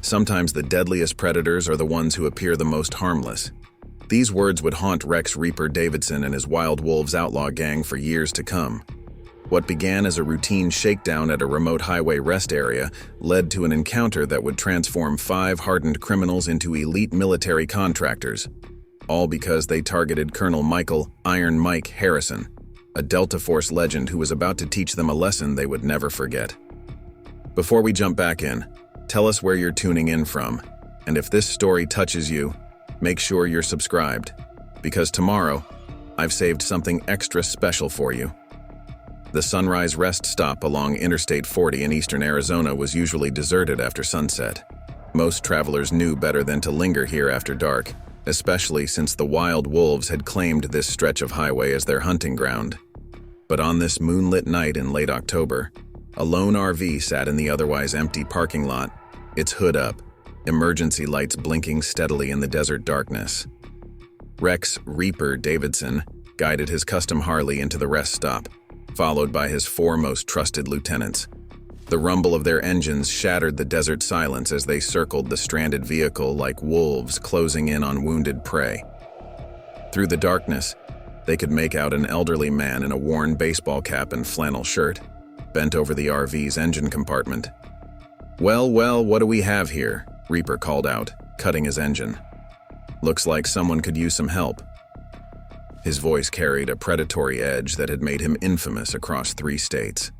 Sometimes the deadliest predators are the ones who appear the most harmless. These words would haunt Rex Reaper Davidson and his Wild Wolves outlaw gang for years to come. What began as a routine shakedown at a remote highway rest area led to an encounter that would transform 5 hardened criminals into elite military contractors, all because they targeted Colonel Michael "Iron Mike" Harrison, a Delta Force legend who was about to teach them a lesson they would never forget. Before we jump back in, tell us where you're tuning in from, and if this story touches you, make sure you're subscribed, because tomorrow, I've saved something extra special for you. The Sunrise Rest Stop along Interstate 40 in eastern Arizona was usually deserted after sunset. Most travelers knew better than to linger here after dark, especially since the Wild Wolves had claimed this stretch of highway as their hunting ground. But on this moonlit night in late October, a lone RV sat in the otherwise empty parking lot, its hood up, emergency lights blinking steadily in the desert darkness. Rex Reaper Davidson guided his custom Harley into the rest stop, followed by his 4 most trusted lieutenants. The rumble of their engines shattered the desert silence as they circled the stranded vehicle like wolves closing in on wounded prey. Through the darkness, they could make out an elderly man in a worn baseball cap and flannel shirt, bent over the RV's engine compartment. "Well, what do we have here?" Reaper called out, cutting his engine. "Looks like someone could use some help." His voice carried a predatory edge that had made him infamous across 3 states.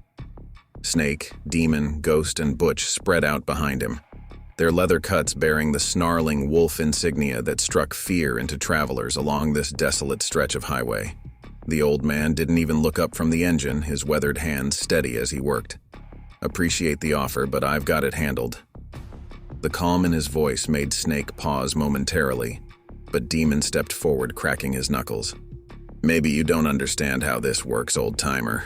Snake, Demon, Ghost, and Butch spread out behind him, their leather cuts bearing the snarling wolf insignia that struck fear into travelers along this desolate stretch of highway. The old man didn't even look up from the engine, his weathered hands steady as he worked. "Appreciate the offer, but I've got it handled." The calm in his voice made Snake pause momentarily, but Demon stepped forward, cracking his knuckles. "Maybe you don't understand how this works, old-timer,"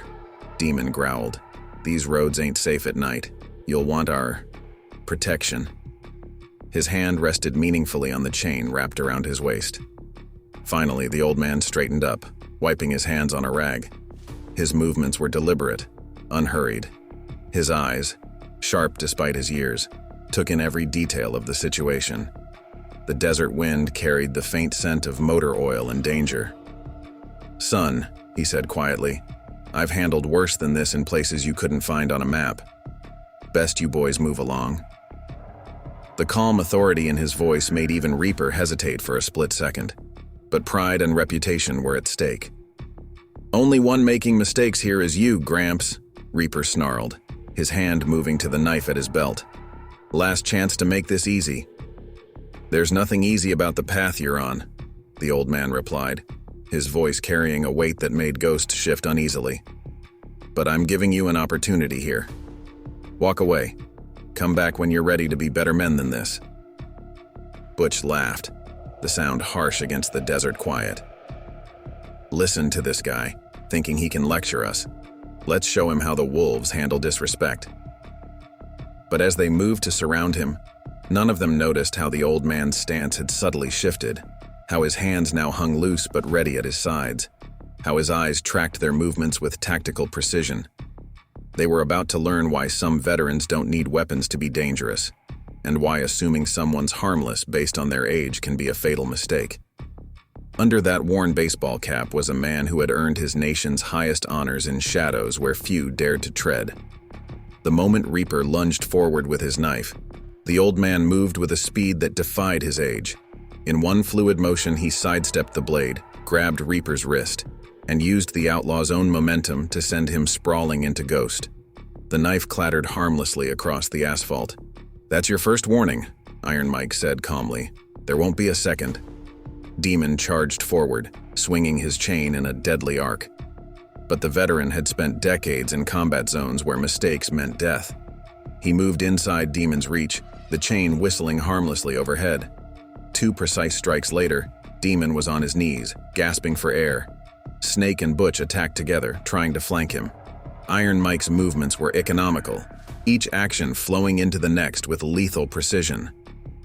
Demon growled. "These roads ain't safe at night. You'll want our protection." His hand rested meaningfully on the chain wrapped around his waist. Finally, the old man straightened up, wiping his hands on a rag. His movements were deliberate, unhurried. His eyes, sharp despite his years, took in every detail of the situation. The desert wind carried the faint scent of motor oil and danger. "Son," he said quietly, "I've handled worse than this in places you couldn't find on a map. Best you boys move along." The calm authority in his voice made even Reaper hesitate for a split second, but pride and reputation were at stake. "Only one making mistakes here is you, Gramps," Reaper snarled, his hand moving to the knife at his belt. "Last chance to make this easy." "There's nothing easy about the path you're on," the old man replied, his voice carrying a weight that made Ghost shift uneasily. "But I'm giving you an opportunity here. Walk away. Come back when you're ready to be better men than this." Butch laughed, the sound harsh against the desert quiet. "Listen to this guy, thinking he can lecture us. Let's show him how the wolves handle disrespect." But as they moved to surround him, none of them noticed how the old man's stance had subtly shifted, how his hands now hung loose but ready at his sides, how his eyes tracked their movements with tactical precision. They were about to learn why some veterans don't need weapons to be dangerous, and why assuming someone's harmless based on their age can be a fatal mistake. Under that worn baseball cap was a man who had earned his nation's highest honors in shadows where few dared to tread. The moment Reaper lunged forward with his knife, the old man moved with a speed that defied his age. In one fluid motion, he sidestepped the blade, grabbed Reaper's wrist, and used the outlaw's own momentum to send him sprawling into Ghost. The knife clattered harmlessly across the asphalt. "That's your first warning," Iron Mike said calmly. "There won't be a second." Demon charged forward, swinging his chain in a deadly arc. But the veteran had spent decades in combat zones where mistakes meant death. He moved inside Demon's reach, the chain whistling harmlessly overhead. 2 precise strikes later, Demon was on his knees, gasping for air. Snake and Butch attacked together, trying to flank him. Iron Mike's movements were economical, each action flowing into the next with lethal precision.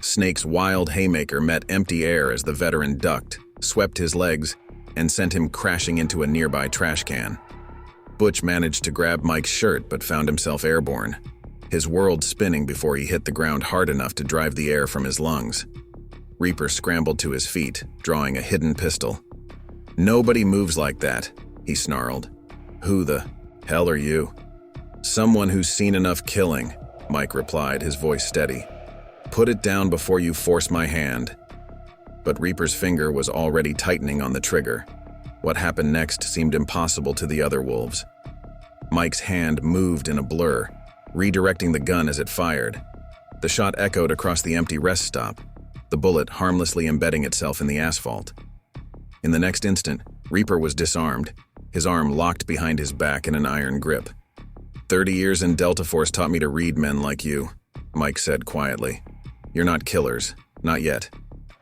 Snake's wild haymaker met empty air as the veteran ducked, swept his legs, and sent him crashing into a nearby trash can. Butch managed to grab Mike's shirt but found himself airborne. his world spinning before he hit the ground hard enough to drive the air from his lungs. Reaper scrambled to his feet, drawing a hidden pistol. "Nobody moves like that," he snarled. "Who the hell are you?" "Someone who's seen enough killing," Mike replied, his voice steady. "Put it down before you force my hand." But Reaper's finger was already tightening on the trigger. What happened next seemed impossible to the other wolves. Mike's hand moved in a blur, redirecting the gun as it fired. The shot echoed across the empty rest stop, the bullet harmlessly embedding itself in the asphalt. In the next instant, Reaper was disarmed, his arm locked behind his back in an iron grip. 30 years in Delta Force taught me to read men like you," Mike said quietly. "You're not killers, not yet.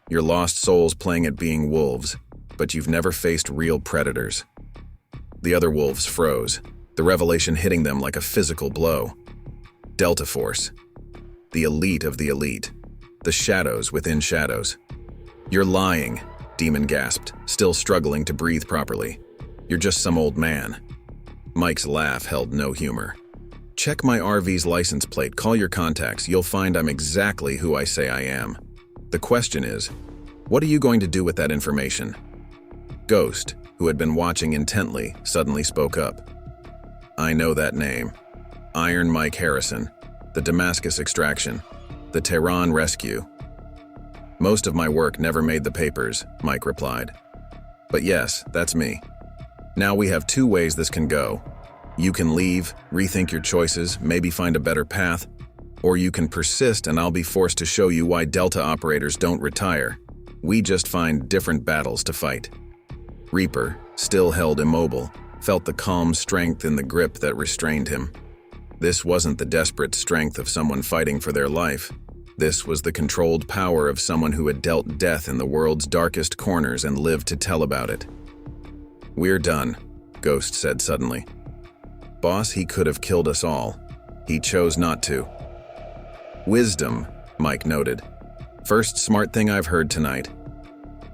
You're lost souls playing at being wolves, but you've never faced real predators." The other wolves froze, the revelation hitting them like a physical blow. Delta Force. The elite of the elite. The shadows within shadows. "You're lying," Demon gasped, still struggling to breathe properly. "You're just some old man." Mike's laugh held no humor. "Check my RV's license plate, call your contacts, you'll find I'm exactly who I say I am. The question is, what are you going to do with that information?" Ghost, who had been watching intently, suddenly spoke up. "I know that name. Iron Mike Harrison, the Damascus extraction, the Tehran rescue." "Most of my work never made the papers," Mike replied. "But yes, that's me. Now we have two ways this can go. You can leave, rethink your choices, maybe find a better path, or you can persist and I'll be forced to show you why Delta operators don't retire. We just find different battles to fight." Reaper, still held immobile, felt the calm strength in the grip that restrained him. This wasn't the desperate strength of someone fighting for their life. This was the controlled power of someone who had dealt death in the world's darkest corners and lived to tell about it. "We're done," Ghost said suddenly. "Boss, he could have killed us all. He chose not to." "Wisdom," Mike noted. "First smart thing I've heard tonight."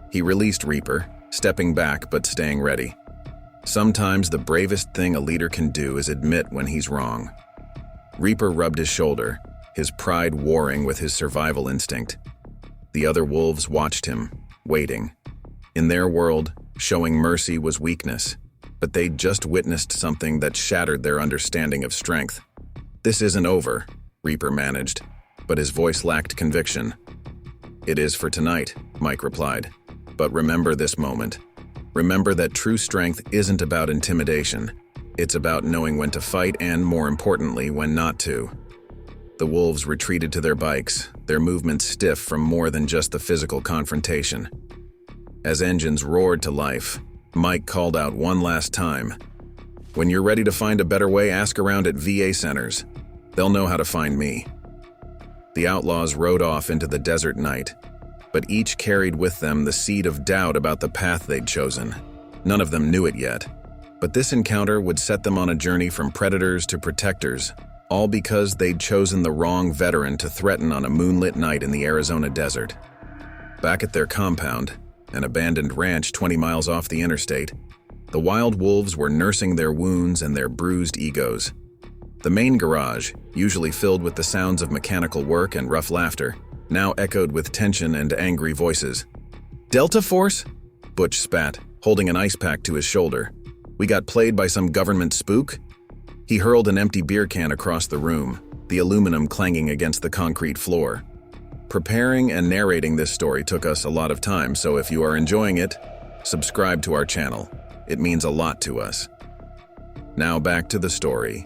He released Reaper, stepping back but staying ready. Sometimes the bravest thing a leader can do is admit when he's wrong. Reaper rubbed his shoulder, his pride warring with his survival instinct. The other wolves watched him, waiting. In their world, showing mercy was weakness, but they'd just witnessed something that shattered their understanding of strength. "This isn't over," Reaper managed, but his voice lacked conviction. "It is for tonight," Mike replied. "But remember this moment. Remember that true strength isn't about intimidation. It's about knowing when to fight and, more importantly, when not to." The wolves retreated to their bikes, their movements stiff from more than just the physical confrontation. As engines roared to life, Mike called out one last time. "When you're ready to find a better way, ask around at VA centers. They'll know how to find me." The outlaws rode off into the desert night, but each carried with them the seed of doubt about the path they'd chosen. None of them knew it yet, but this encounter would set them on a journey from predators to protectors, all because they'd chosen the wrong veteran to threaten on a moonlit night in the Arizona desert. Back at their compound, an abandoned ranch 20 miles off the interstate, the wild wolves were nursing their wounds and their bruised egos. The main garage, usually filled with the sounds of mechanical work and rough laughter, now echoed with tension and angry voices. "Delta Force?" Butch spat, holding an ice pack to his shoulder. "We got played by some government spook?" He hurled an empty beer can across the room, the aluminum clanging against the concrete floor. Preparing and narrating this story took us a lot of time, so if you are enjoying it, subscribe to our channel. It means a lot to us. Now back to the story.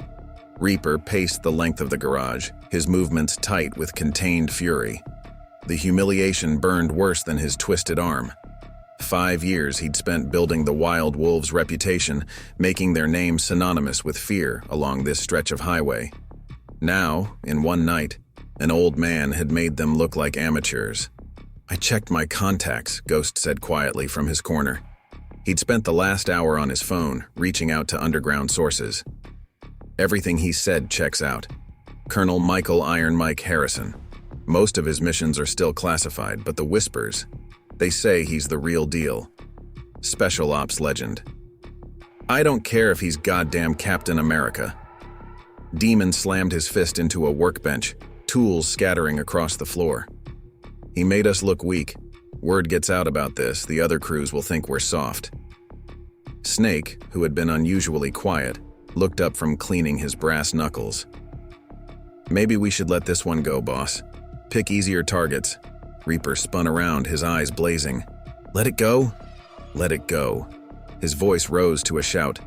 Reaper paced the length of the garage, his movements tight with contained fury. The humiliation burned worse than his twisted arm. 5 years he'd spent building the wild wolves' reputation, making their name synonymous with fear along this stretch of highway. Now, in one night, an old man had made them look like amateurs. "I checked my contacts," Ghost said quietly from his corner. He'd spent the last hour on his phone, reaching out to underground sources. Everything he said checks out. Colonel Michael Iron Mike Harrison. Most of his missions are still classified, but the whispers, they say he's the real deal. Special ops legend. I don't care if he's goddamn Captain America. Demon slammed his fist into a workbench, tools scattering across the floor. He made us look weak. Word gets out about this, the other crews will think we're soft. Snake, who had been unusually quiet, looked up from cleaning his brass knuckles. Maybe we should let this one go, boss. Pick easier targets. Reaper spun around, his eyes blazing. Let it go? Let it go. His voice rose to a shout.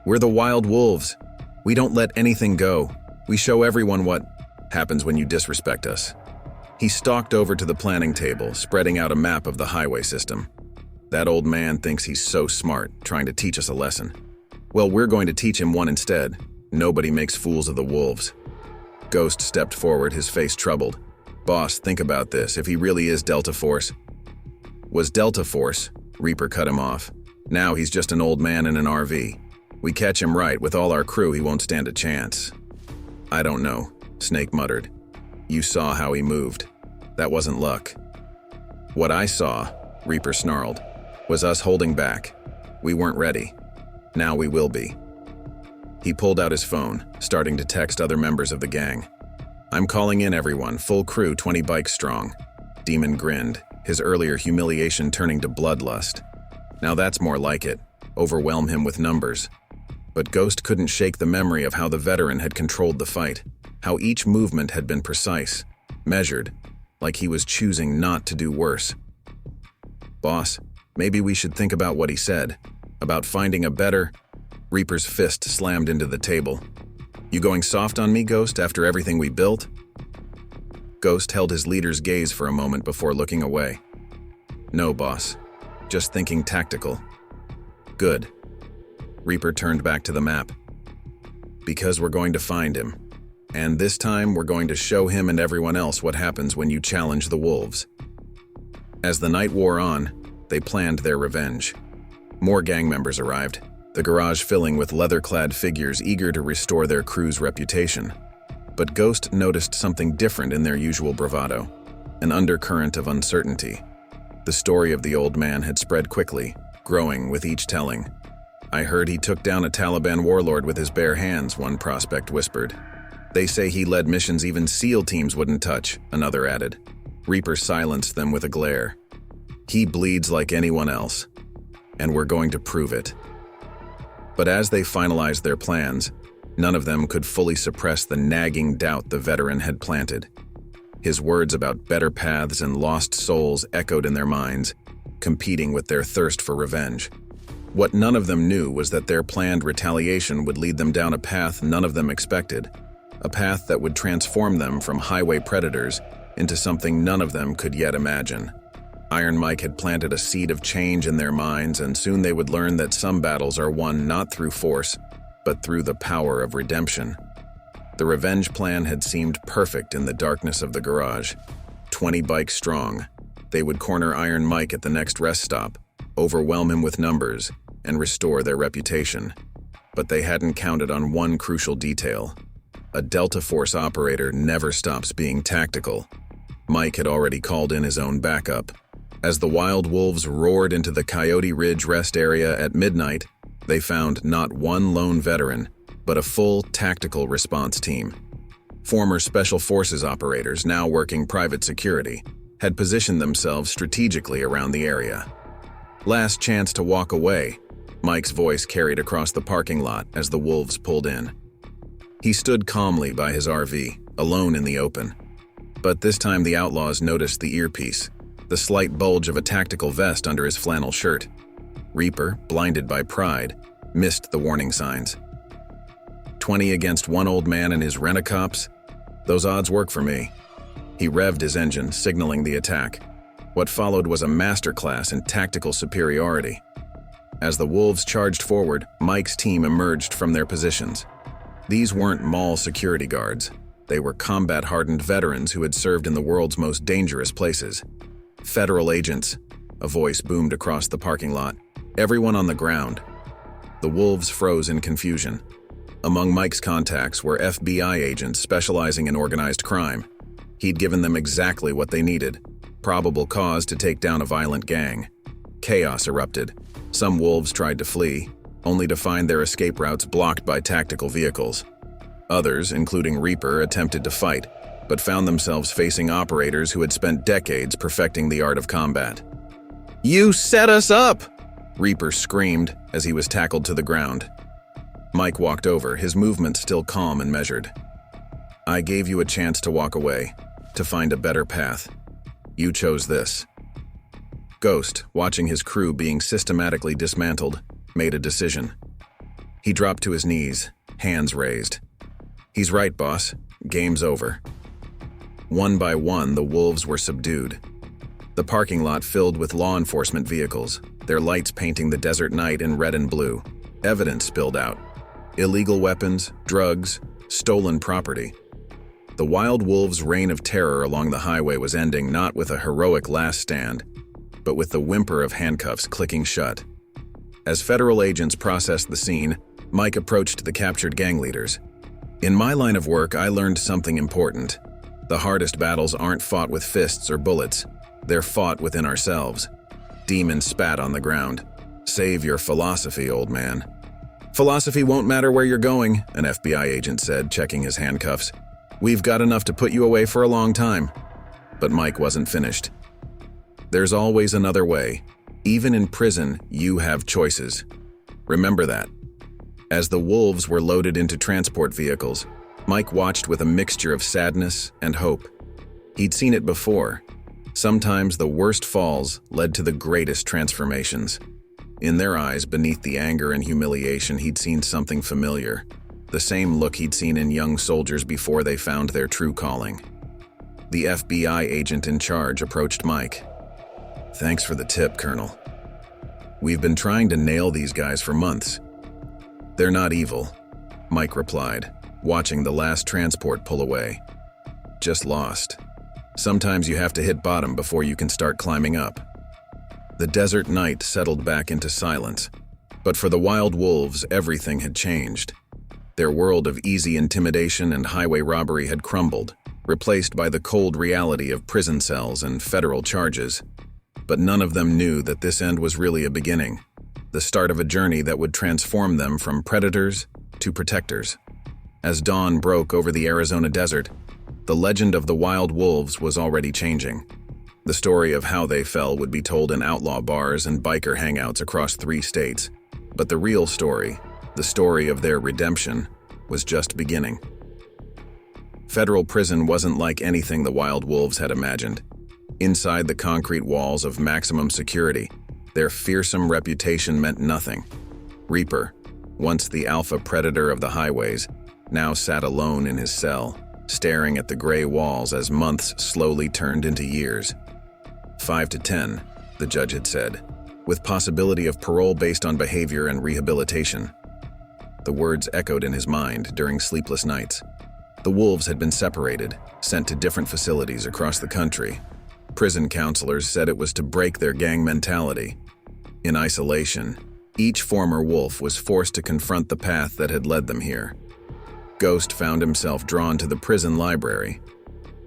We're the wild wolves. We don't let anything go. We show everyone what happens when you disrespect us. He stalked over to the planning table, spreading out a map of the highway system. That old man thinks he's so smart, trying to teach us a lesson. Well, we're going to teach him one instead. Nobody makes fools of the wolves. Ghost stepped forward, his face troubled. Boss, think about this. If he really is Delta Force. Was Delta Force? Reaper cut him off. Now he's just an old man in an RV. We catch him right, with all our crew, he won't stand a chance. I don't know, Snake muttered. You saw how he moved. That wasn't luck. What I saw, Reaper snarled, was us holding back. We weren't ready. Now we will be. He pulled out his phone, starting to text other members of the gang. I'm calling in everyone, full crew, 20 bikes strong. Demon grinned, his earlier humiliation turning to bloodlust. Now that's more like it. Overwhelm him with numbers. But Ghost couldn't shake the memory of how the veteran had controlled the fight, how each movement had been precise, measured, like he was choosing not to do worse. Boss, maybe we should think about what he said, about finding a better... Reaper's fist slammed into the table. You going soft on me, Ghost, after everything we built? Ghost held his leader's gaze for a moment before looking away. No, boss. Just thinking tactical. Good. Reaper turned back to the map. Because we're going to find him. And this time, we're going to show him and everyone else what happens when you challenge the wolves. As the night wore on, they planned their revenge. More gang members arrived, the garage filling with leather-clad figures eager to restore their crew's reputation. But Ghost noticed something different in their usual bravado, an undercurrent of uncertainty. The story of the old man had spread quickly, growing with each telling. I heard he took down a Taliban warlord with his bare hands, one prospect whispered. They say he led missions even SEAL teams wouldn't touch, another added. Reaper silenced them with a glare. He bleeds like anyone else, and we're going to prove it. But as they finalized their plans, none of them could fully suppress the nagging doubt the veteran had planted. His words about better paths and lost souls echoed in their minds, competing with their thirst for revenge. What none of them knew was that their planned retaliation would lead them down a path none of them expected, a path that would transform them from highway predators into something none of them could yet imagine. Iron Mike had planted a seed of change in their minds, and soon they would learn that some battles are won not through force, but through the power of redemption. The revenge plan had seemed perfect in the darkness of the garage. 20 bikes strong, they would corner Iron Mike at the next rest stop, overwhelm him with numbers, and restore their reputation. But they hadn't counted on one crucial detail. A Delta Force operator never stops being tactical. Mike had already called in his own backup. As the wild wolves roared into the Coyote Ridge rest area at midnight, they found not one lone veteran, but a full tactical response team. Former Special Forces operators, now working private security, had positioned themselves strategically around the area. Last chance to walk away, Mike's voice carried across the parking lot as the wolves pulled in. He stood calmly by his RV, alone in the open. But this time the Outlaws noticed the earpiece, the slight bulge of a tactical vest under his flannel shirt. Reaper, blinded by pride, missed the warning signs. 20 against one old man and his rent-a-cops? Those odds work for me. He revved his engine, signaling the attack. What followed was a masterclass in tactical superiority. As the wolves charged forward, Mike's team emerged from their positions. These weren't mall security guards. They were combat-hardened veterans who had served in the world's most dangerous places. Federal agents, a voice boomed across the parking lot. Everyone on the ground. The wolves froze in confusion. Among Mike's contacts were FBI agents specializing in organized crime. He'd given them exactly what they needed, probable cause to take down a violent gang. Chaos erupted. Some wolves tried to flee, only to find their escape routes blocked by tactical vehicles. Others, including Reaper, attempted to fight, but found themselves facing operators who had spent decades perfecting the art of combat. "You set us up!" Reaper screamed as he was tackled to the ground. Mike walked over, his movements still calm and measured. "I gave you a chance to walk away, to find a better path. You chose this." Ghost, watching his crew being systematically dismantled, made a decision. He dropped to his knees, hands raised. "He's right, boss. Game's over." One by one, the wolves were subdued. The parking lot filled with law enforcement vehicles, their lights painting the desert night in red and blue. Evidence spilled out. Illegal weapons, drugs, stolen property. The wild wolves' reign of terror along the highway was ending not with a heroic last stand, but with the whimper of handcuffs clicking shut. As federal agents processed the scene, Mike approached the captured gang leaders. "In my line of work, I learned something important. The hardest battles aren't fought with fists or bullets. They're fought within ourselves." Demon spat on the ground. "Save your philosophy, old man." "Philosophy won't matter where you're going," an FBI agent said, checking his handcuffs. "We've got enough to put you away for a long time." But Mike wasn't finished. "There's always another way. Even in prison, you have choices. Remember that." As the wolves were loaded into transport vehicles, Mike watched with a mixture of sadness and hope. He'd seen it before. Sometimes the worst falls led to the greatest transformations. In their eyes, beneath the anger and humiliation, he'd seen something familiar. The same look he'd seen in young soldiers before they found their true calling. The FBI agent in charge approached Mike. "Thanks for the tip, Colonel. We've been trying to nail these guys for months." "They're not evil," Mike replied, watching the last transport pull away. "Just lost. Sometimes you have to hit bottom before you can start climbing up." The desert night settled back into silence, but for the wild wolves, everything had changed. Their world of easy intimidation and highway robbery had crumbled, replaced by the cold reality of prison cells and federal charges. But none of them knew that this end was really a beginning, the start of a journey that would transform them from predators to protectors. As dawn broke over the Arizona desert, the legend of the wild wolves was already changing. The story of how they fell would be told in outlaw bars and biker hangouts across 3 states. But the real story, the story of their redemption, was just beginning. Federal prison wasn't like anything the wild wolves had imagined. Inside the concrete walls of maximum security, their fearsome reputation meant nothing. Reaper, once the alpha predator of the highways, now sat alone in his cell, staring at the gray walls as months slowly turned into years. 5 to 10, the judge had said, with possibility of parole based on behavior and rehabilitation. The words echoed in his mind during sleepless nights. The wolves had been separated, sent to different facilities across the country. Prison counselors said it was to break their gang mentality. In isolation, each former wolf was forced to confront the path that had led them here. Ghost found himself drawn to the prison library.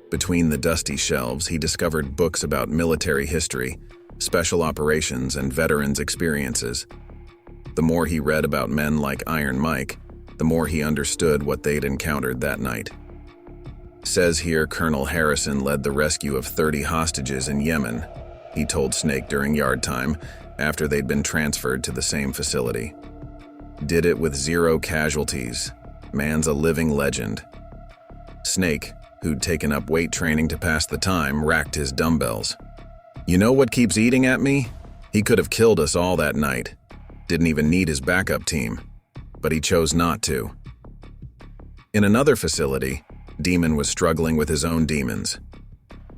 Between the dusty shelves, he discovered books about military history, special operations, and veterans' experiences. The more he read about men like Iron Mike, the more he understood what they'd encountered that night. "Says here Colonel Harrison led the rescue of 30 hostages in Yemen," he told Snake during yard time after they'd been transferred to the same facility. "Did it with 0 casualties. Man's a living legend." Snake, who'd taken up weight training to pass the time, racked his dumbbells. "You know what keeps eating at me? He could have killed us all that night. Didn't even need his backup team. But he chose not to." In another facility, Demon was struggling with his own demons.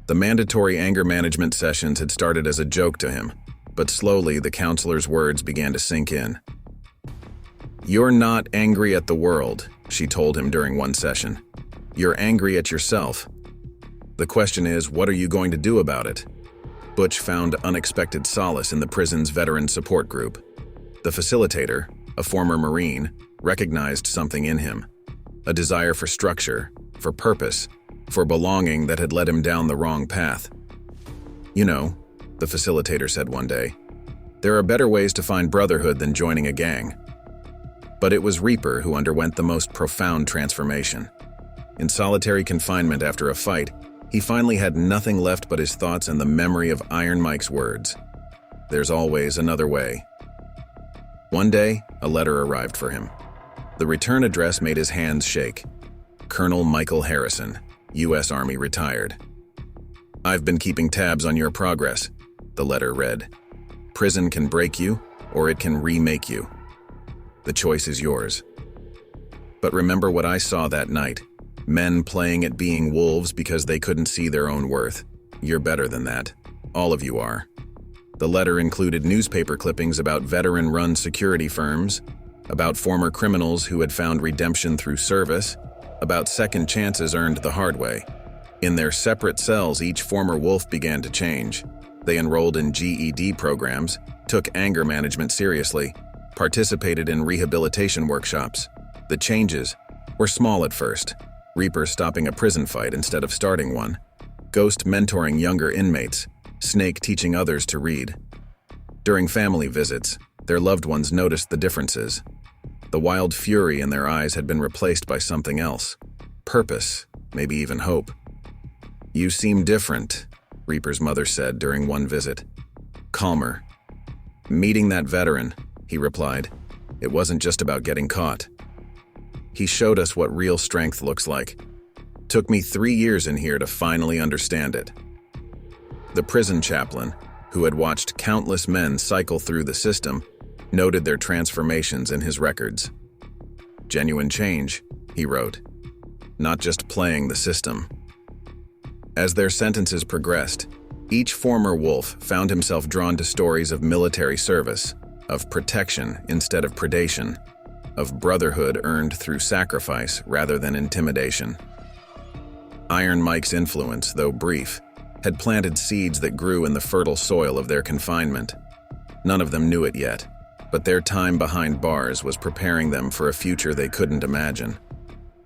The mandatory anger management sessions had started as a joke to him, but slowly the counselor's words began to sink in. "You're not angry at the world," she told him during one session. "You're angry at yourself. The question is, what are you going to do about it?" Butch found unexpected solace in the prison's veteran support group. The facilitator, a former Marine, recognized something in him, a desire for structure, for purpose, for belonging that had led him down the wrong path. "You know," the facilitator said one day, "there are better ways to find brotherhood than joining a gang." But it was Reaper who underwent the most profound transformation. In solitary confinement after a fight, he finally had nothing left but his thoughts and the memory of Iron Mike's words. There's always another way. One day, a letter arrived for him. The return address made his hands shake. Colonel Michael Harrison, U.S. Army retired. I've been keeping tabs on your progress, the letter read. Prison can break you, or it can remake you. The choice is yours. But remember what I saw that night. Men playing at being wolves because they couldn't see their own worth. You're better than that. All of you are. The letter included newspaper clippings about veteran-run security firms, about former criminals who had found redemption through service, about second chances earned the hard way. In their separate cells, each former wolf began to change. They enrolled in GED programs, took anger management seriously, participated in rehabilitation workshops. The changes were small at first. Reaper stopping a prison fight instead of starting one. Ghost mentoring younger inmates. Snake teaching others to read. During family visits, their loved ones noticed the differences. The wild fury in their eyes had been replaced by something else. Purpose, maybe even hope. You seem different, Reaper's mother said during one visit. Calmer. Meeting that veteran, he replied. It wasn't just about getting caught. He showed us what real strength looks like. Took me 3 years in here to finally understand it. The prison chaplain, who had watched countless men cycle through the system, noted their transformations in his records. Genuine change, he wrote. Not just playing the system. As their sentences progressed, each former wolf found himself drawn to stories of military service, of protection instead of predation, of brotherhood earned through sacrifice rather than intimidation. Iron Mike's influence, though brief, had planted seeds that grew in the fertile soil of their confinement. None of them knew it yet, but their time behind bars was preparing them for a future they couldn't imagine.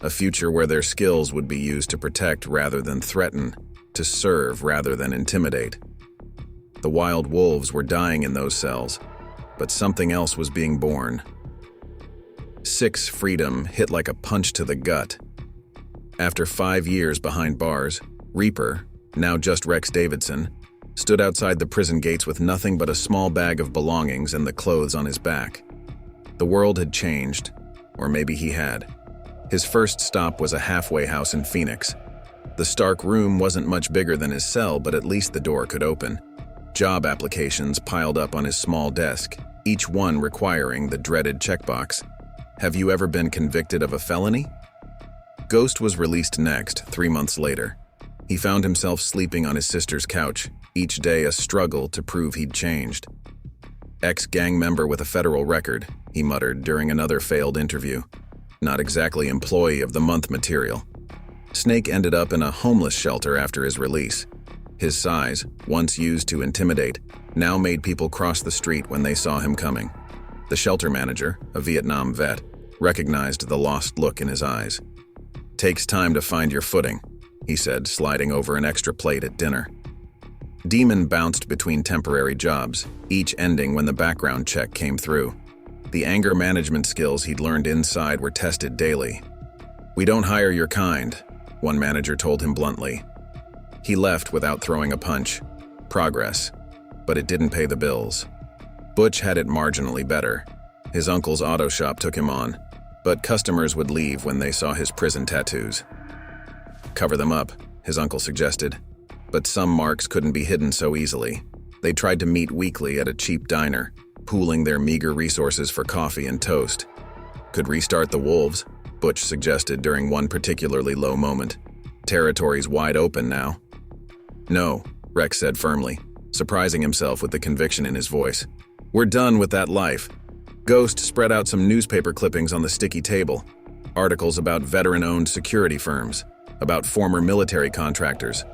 A future where their skills would be used to protect rather than threaten, to serve rather than intimidate. The wild wolves were dying in those cells, but something else was being born. Six freedom hit like a punch to the gut. After 5 years behind bars, Reaper, now just Rex Davidson, stood outside the prison gates with nothing but a small bag of belongings and the clothes on his back. The world had changed, or maybe he had. His first stop was a halfway house in Phoenix. The stark room wasn't much bigger than his cell, but at least the door could open. Job applications piled up on his small desk, each one requiring the dreaded checkbox. Have you ever been convicted of a felony? Ghost was released next, 3 months later. He found himself sleeping on his sister's couch, each day a struggle to prove he'd changed. Ex-gang member with a federal record, he muttered during another failed interview. Not exactly employee of the month material. Snake ended up in a homeless shelter after his release. His size, once used to intimidate, now made people cross the street when they saw him coming. The shelter manager, a Vietnam vet, recognized the lost look in his eyes. Takes time to find your footing, he said, sliding over an extra plate at dinner. Demon bounced between temporary jobs, each ending when the background check came through. The anger management skills he'd learned inside were tested daily. We don't hire your kind, one manager told him bluntly. He left without throwing a punch. Progress, but it didn't pay the bills. Butch had it marginally better. His uncle's auto shop took him on, but customers would leave when they saw his prison tattoos. Cover them up, his uncle suggested, but some marks couldn't be hidden so easily. They tried to meet weekly at a cheap diner, pooling their meager resources for coffee and toast. Could restart the wolves, Butch suggested during one particularly low moment. Territory's wide open now. No, Rex said firmly, surprising himself with the conviction in his voice. We're done with that life. Ghost spread out some newspaper clippings on the sticky table. Articles about veteran-owned security firms, about former military contractors.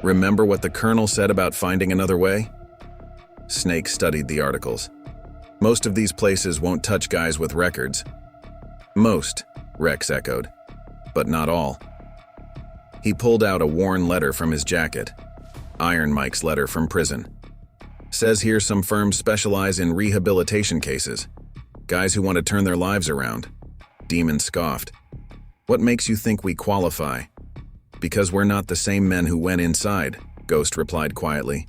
Remember what the colonel said about finding another way? Snake studied the articles. Most of these places won't touch guys with records. Most, Rex echoed, but not all. He pulled out a worn letter from his jacket. Iron Mike's letter from prison. Says here some firms specialize in rehabilitation cases. Guys who want to turn their lives around. Demon scoffed. What makes you think we qualify? Because we're not the same men who went inside, Ghost replied quietly.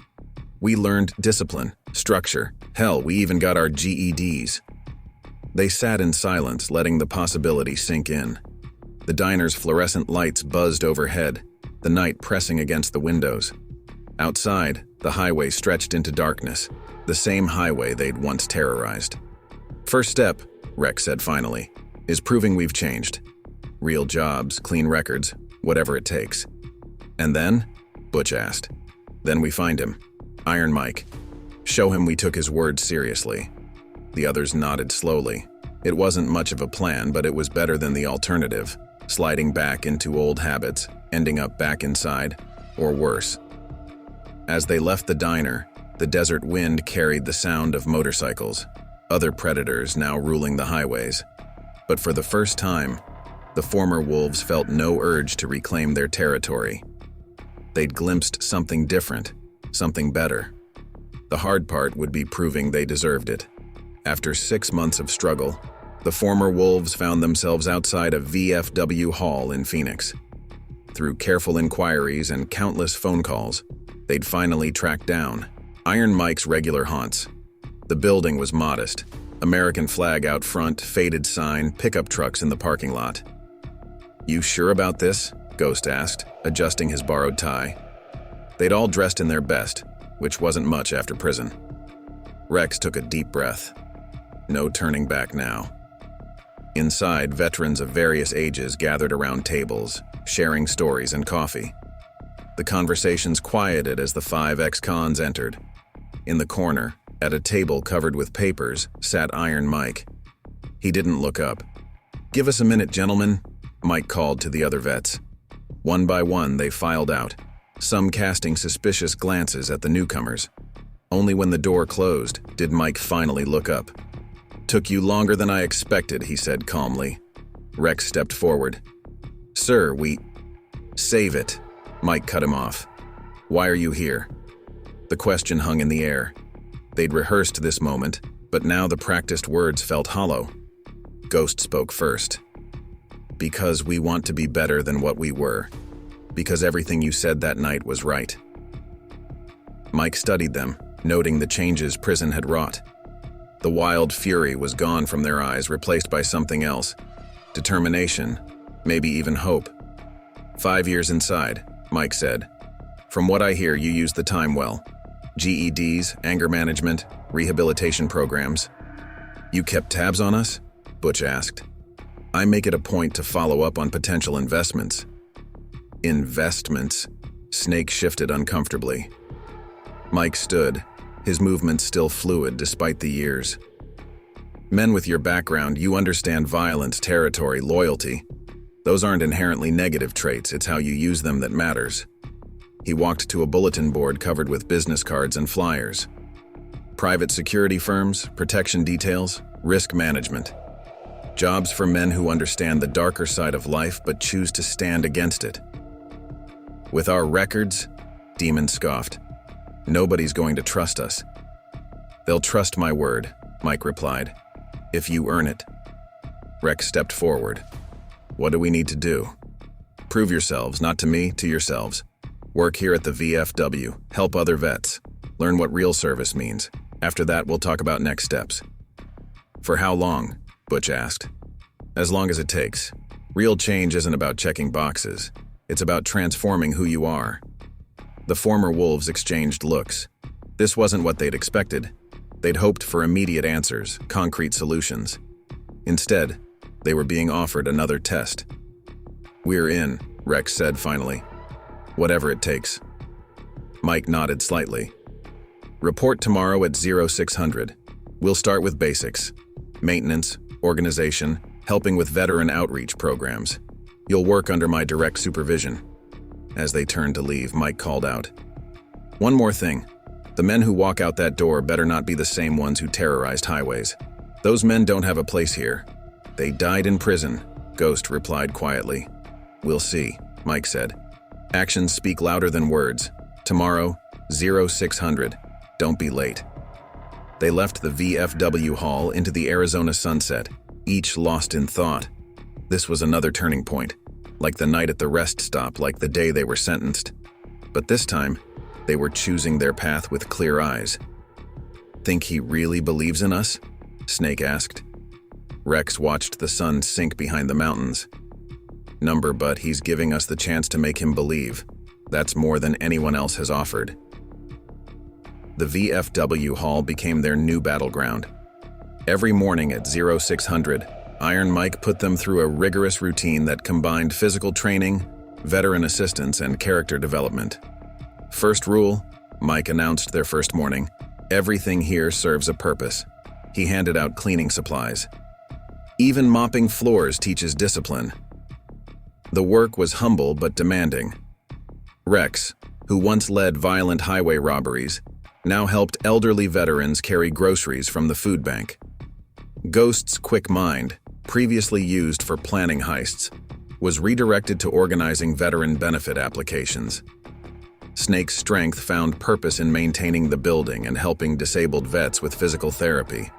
We learned discipline, structure. Hell, we even got our GEDs. They sat in silence, letting the possibility sink in. The diner's fluorescent lights buzzed overhead, the night pressing against the windows. Outside, the highway stretched into darkness, the same highway they'd once terrorized. First step, Rex said finally, is proving we've changed. Real jobs, clean records, whatever it takes. And then? Butch asked. Then we find him. Iron Mike. Show him we took his word seriously. The others nodded slowly. It wasn't much of a plan, but it was better than the alternative, sliding back into old habits, ending up back inside, or worse. As they left the diner, the desert wind carried the sound of motorcycles, other predators now ruling the highways. But for the first time, the former wolves felt no urge to reclaim their territory. They'd glimpsed something different, something better. The hard part would be proving they deserved it. After 6 months of struggle, the former wolves found themselves outside a VFW hall in Phoenix. Through careful inquiries and countless phone calls, they'd finally tracked down Iron Mike's regular haunts. The building was modest. American flag out front, faded sign, pickup trucks in the parking lot. You sure about this? Ghost asked, adjusting his borrowed tie. They'd all dressed in their best, which wasn't much after prison. Rex took a deep breath. No turning back now. Inside, veterans of various ages gathered around tables, sharing stories and coffee. The conversations quieted as the 5 ex-cons entered. In the corner, at a table covered with papers, sat Iron Mike. He didn't look up. Give us a minute, gentlemen, Mike called to the other vets. One by one, they filed out, some casting suspicious glances at the newcomers. Only when the door closed did Mike finally look up. Took you longer than I expected, he said calmly. Rex stepped forward. Sir, Save it, Mike cut him off. Why are you here? The question hung in the air. They'd rehearsed this moment, but now the practiced words felt hollow. Ghost spoke first. Because we want to be better than what we were. Because everything you said that night was right. Mike studied them, noting the changes prison had wrought. The wild fury was gone from their eyes, replaced by something else. Determination, maybe even hope. 5 years inside, Mike said. From what I hear, you used the time well. GEDs, anger management, rehabilitation programs. You kept tabs on us? Butch asked. I make it a point to follow up on potential investments. Investments? Snake shifted uncomfortably. Mike stood, his movements still fluid despite the years. Men with your background, you understand violence, territory, loyalty. Those aren't inherently negative traits, it's how you use them that matters. He walked to a bulletin board covered with business cards and flyers. Private security firms, protection details, risk management. Jobs for men who understand the darker side of life but choose to stand against it. With our records, Demon scoffed. Nobody's going to trust us. They'll trust my word, Mike replied. If you earn it. Rex stepped forward. What do we need to do? Prove yourselves, not to me, to yourselves. Work here at the VFW, help other vets, learn what real service means. After that, we'll talk about next steps. For how long? Butch asked. As long as it takes. Real change isn't about checking boxes. It's about transforming who you are. The former wolves exchanged looks. This wasn't what they'd expected. They'd hoped for immediate answers, concrete solutions. Instead, they were being offered another test. We're in, Rex said finally. Whatever it takes. Mike nodded slightly. Report tomorrow at 0600. We'll start with basics. Maintenance, organization, helping with veteran outreach programs. You'll work under my direct supervision. As they turned to leave, Mike called out. One more thing. The men who walk out that door better not be the same ones who terrorized highways. Those men don't have a place here. They died in prison, Ghost replied quietly. We'll see, Mike said. Actions speak louder than words. Tomorrow, 0600. Don't be late. They left the VFW hall into the Arizona sunset, each lost in thought. This was another turning point, like the night at the rest stop, like the day they were sentenced. But this time, they were choosing their path with clear eyes. "Think he really believes in us?" Snake asked. Rex watched the sun sink behind the mountains. "Number, but he's giving us the chance to make him believe. That's more than anyone else has offered." The VFW hall became their new battleground. Every morning at 0600, Iron Mike put them through a rigorous routine that combined physical training, veteran assistance, and character development. "First rule," Mike announced their first morning, "everything here serves a purpose." He handed out cleaning supplies. "Even mopping floors teaches discipline." The work was humble but demanding. Rex, who once led violent highway robberies, now helped elderly veterans carry groceries from the food bank. Ghost's quick mind, previously used for planning heists, was redirected to organizing veteran benefit applications. Snake's strength found purpose in maintaining the building and helping disabled vets with physical therapy.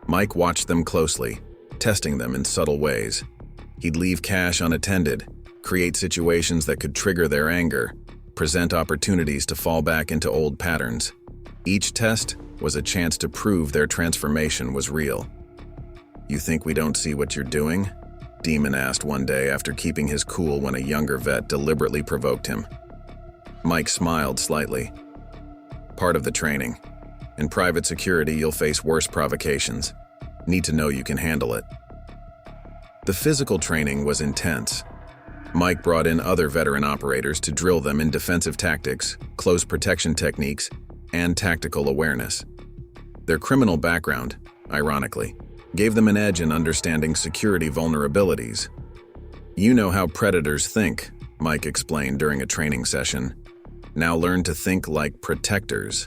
Mike watched them closely, testing them in subtle ways. He'd leave cash unattended, create situations that could trigger their anger, present opportunities to fall back into old patterns. Each test was a chance to prove their transformation was real. "You think we don't see what you're doing?" Demon asked one day after keeping his cool when a younger vet deliberately provoked him. Mike smiled slightly. "Part of the training. In private security, you'll face worse provocations. Need to know you can handle it." The physical training was intense. Mike brought in other veteran operators to drill them in defensive tactics, close protection techniques, and tactical awareness. Their criminal background, ironically, gave them an edge in understanding security vulnerabilities. "You know how predators think," Mike explained during a training session. "Now learn to think like protectors."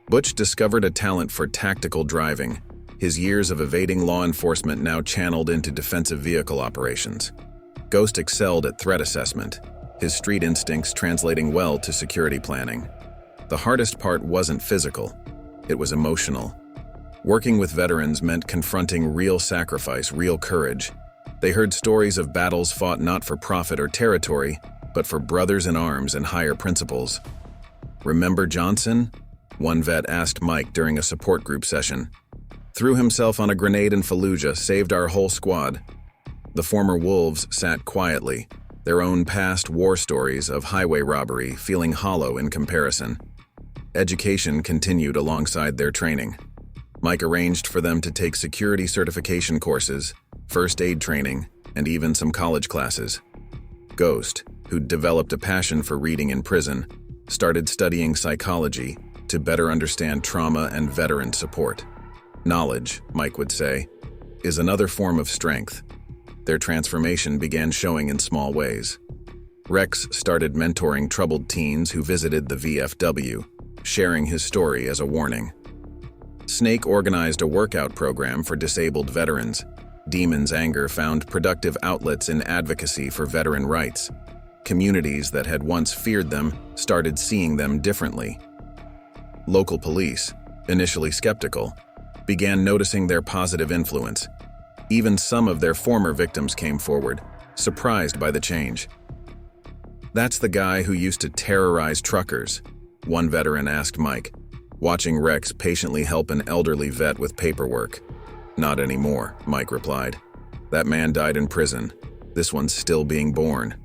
Butch discovered a talent for tactical driving, his years of evading law enforcement now channeled into defensive vehicle operations. Ghost excelled at threat assessment, his street instincts translating well to security planning. The hardest part wasn't physical, it was emotional. Working with veterans meant confronting real sacrifice, real courage. They heard stories of battles fought not for profit or territory, but for brothers in arms and higher principles. "Remember Johnson?" one vet asked Mike during a support group session. "Threw himself on a grenade in Fallujah, saved our whole squad." The former wolves sat quietly, their own past war stories of highway robbery feeling hollow in comparison. Education continued alongside their training. Mike arranged for them to take security certification courses, first aid training, and even some college classes. Ghost, who'd developed a passion for reading in prison, started studying psychology to better understand trauma and veteran support. "Knowledge," Mike would say, "is another form of strength." Their transformation began showing in small ways. Rex started mentoring troubled teens who visited the VFW, sharing his story as a warning. Snake organized a workout program for disabled veterans. Demon's anger found productive outlets in advocacy for veteran rights. Communities that had once feared them started seeing them differently. Local police, initially skeptical, began noticing their positive influence. Even some of their former victims came forward, surprised by the change. "That's the guy who used to terrorize truckers," one veteran asked Mike, watching Rex patiently help an elderly vet with paperwork. "Not anymore," Mike replied. "That man died in prison. This one's still being born."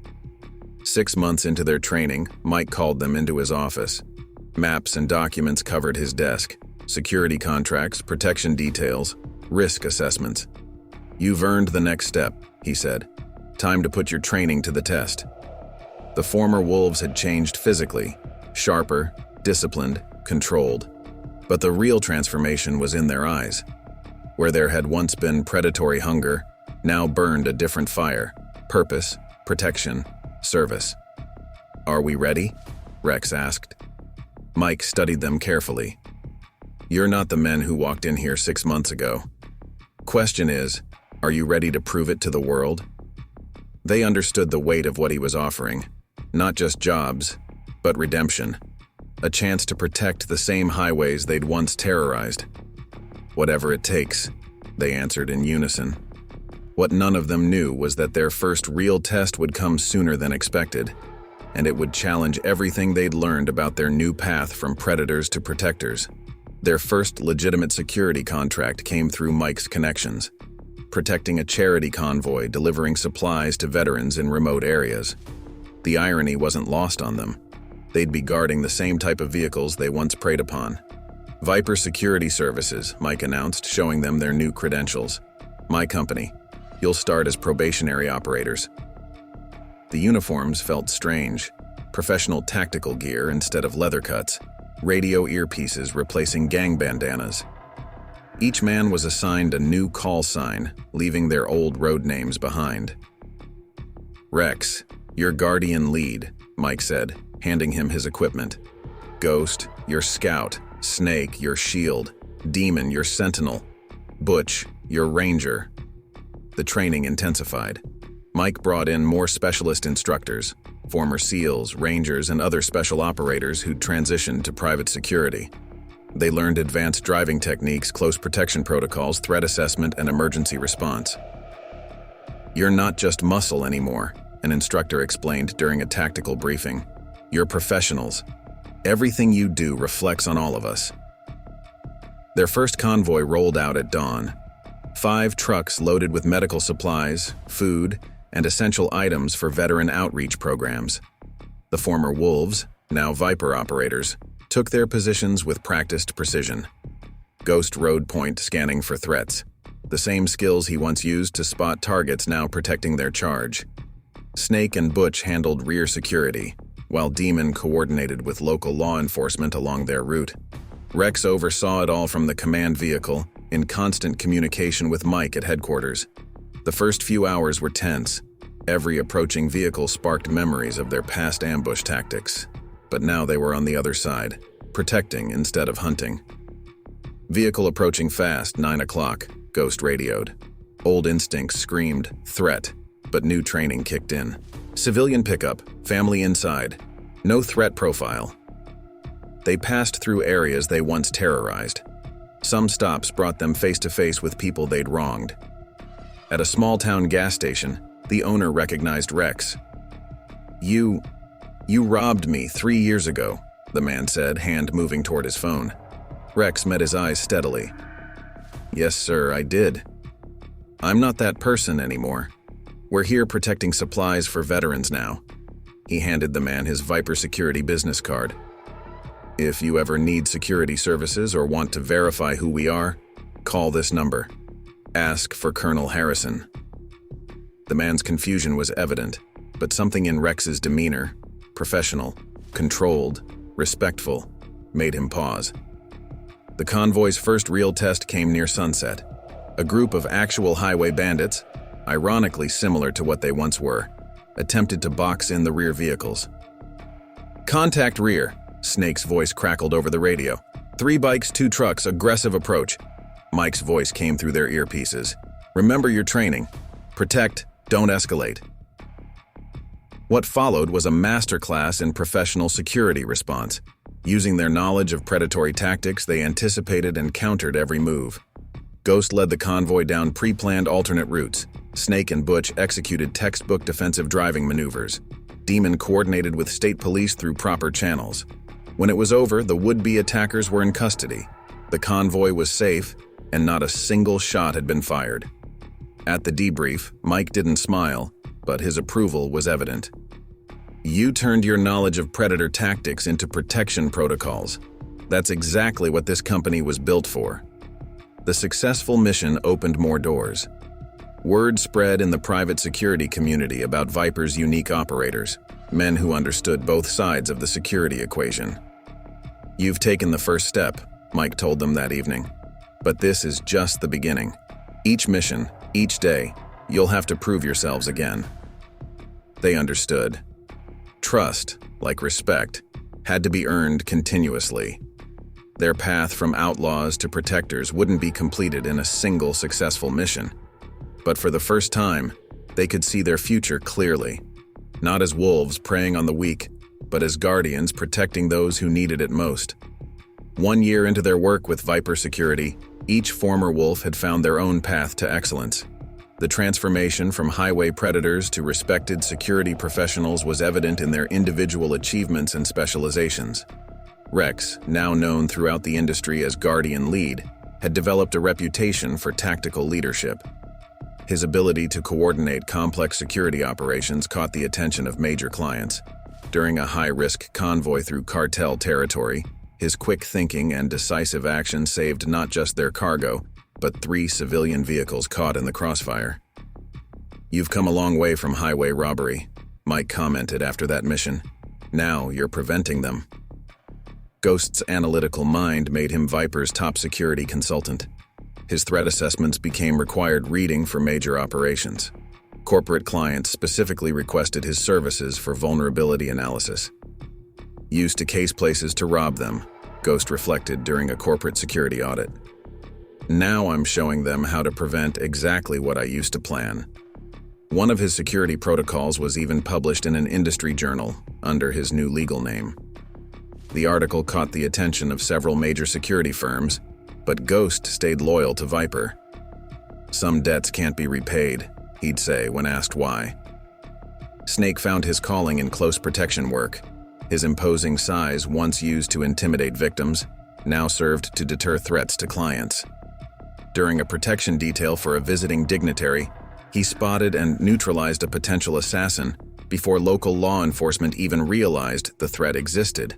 6 months into their training, Mike called them into his office. Maps and documents covered his desk, security contracts, protection details, risk assessments. "You've earned the next step," he said. "Time to put your training to the test." The former wolves had changed physically, sharper, disciplined, controlled. But the real transformation was in their eyes. Where there had once been predatory hunger, now burned a different fire: purpose, protection, service. "Are we ready?" Rex asked. Mike studied them carefully. "You're not the men who walked in here 6 months ago. Question is, are you ready to prove it to the world?" They understood the weight of what he was offering. Not just jobs, but redemption. a chance to protect the same highways they'd once terrorized. Whatever it takes, they answered in unison. What none of them knew was that their first real test would come sooner than expected, and it would challenge everything they'd learned about their new path from predators to protectors. Their first legitimate security contract came through Mike's connections, protecting a charity convoy delivering supplies to veterans in remote areas. The irony wasn't lost on them. They'd be guarding the same type of vehicles they once preyed upon. Viper Security Services, Mike announced, showing them their new credentials. My company. You'll start as probationary operators. The uniforms felt strange. Professional tactical gear instead of leather cuts. Radio earpieces replacing gang bandanas. Each man was assigned a new call sign, leaving their old road names behind. Rex, your guardian lead, Mike said, handing him his equipment. Ghost, your scout. Snake, your shield. Demon, your sentinel. Butch, your ranger. The training intensified. Mike brought in more specialist instructors, former SEALs, Rangers, and other special operators who'd transitioned to private security. They learned advanced driving techniques, close protection protocols, threat assessment, and emergency response. You're not just muscle anymore, an instructor explained during a tactical briefing. You're professionals. Everything you do reflects on all of us. Their first convoy rolled out at dawn. 5 trucks loaded with medical supplies, food, and essential items for veteran outreach programs. The former Wolves, now Viper operators, took their positions with practiced precision. Ghost rode point scanning for threats, the same skills he once used to spot targets now protecting their charge. Snake and Butch handled rear security, while Demon coordinated with local law enforcement along their route. Rex oversaw it all from the command vehicle, in constant communication with Mike at headquarters. The first few hours were tense. Every approaching vehicle sparked memories of their past ambush tactics. But now they were on the other side, protecting instead of hunting. Vehicle approaching fast, 9 o'clock, Ghost radioed. Old instincts screamed, threat, but new training kicked in. Civilian pickup, family inside, no threat profile. They passed through areas they once terrorized. Some stops brought them face to face with people they'd wronged. At a small-town gas station, the owner recognized Rex. You robbed me 3 years ago, the man said, hand moving toward his phone. Rex met his eyes steadily. Yes, sir, I did. I'm not that person anymore. We're here protecting supplies for veterans now. He handed the man his Viper Security business card. If you ever need security services or want to verify who we are, call this number. Ask for Colonel Harrison. The man's confusion was evident, but something in Rex's demeanor, professional, controlled, respectful, made him pause. The convoy's first real test came near sunset. A group of actual highway bandits, ironically similar to what they once were, attempted to box in the rear vehicles. Contact rear, Snake's voice crackled over the radio. 3 bikes, 2 trucks, aggressive approach. Mike's voice came through their earpieces. Remember your training. Protect, don't escalate. What followed was a masterclass in professional security response. Using their knowledge of predatory tactics, they anticipated and countered every move. Ghost led the convoy down pre-planned alternate routes. Snake and Butch executed textbook defensive driving maneuvers. Demon coordinated with state police through proper channels. When it was over, the would-be attackers were in custody. The convoy was safe, and not a single shot had been fired. At the debrief, Mike didn't smile, but his approval was evident. You turned your knowledge of predator tactics into protection protocols. That's exactly what this company was built for. The successful mission opened more doors. Word spread in the private security community about Viper's unique operators, men who understood both sides of the security equation. You've taken the first step, Mike told them that evening. But this is just the beginning. Each mission, each day, you'll have to prove yourselves again. They understood. Trust, like respect, had to be earned continuously. Their path from outlaws to protectors wouldn't be completed in a single successful mission. But for the first time, they could see their future clearly. Not as wolves preying on the weak, but as guardians protecting those who needed it most. 1 year into their work with Viper Security, each former wolf had found their own path to excellence. The transformation from highway predators to respected security professionals was evident in their individual achievements and specializations. Rex, now known throughout the industry as Guardian Lead, had developed a reputation for tactical leadership. His ability to coordinate complex security operations caught the attention of major clients. During a high-risk convoy through cartel territory, his quick thinking and decisive action saved not just their cargo, but 3 civilian vehicles caught in the crossfire. "You've come a long way from highway robbery," Mike commented after that mission. "Now you're preventing them." Ghost's analytical mind made him Viper's top security consultant. His threat assessments became required reading for major operations. Corporate clients specifically requested his services for vulnerability analysis. "Used to case places to rob them," Ghost reflected during a corporate security audit. "Now I'm showing them how to prevent exactly what I used to plan." One of his security protocols was even published in an industry journal under his new legal name. The article caught the attention of several major security firms, but Ghost stayed loyal to Viper. "Some debts can't be repaid," he'd say when asked why. Snake found his calling in close protection work. His imposing size, once used to intimidate victims, now served to deter threats to clients. During a protection detail for a visiting dignitary, he spotted and neutralized a potential assassin before local law enforcement even realized the threat existed.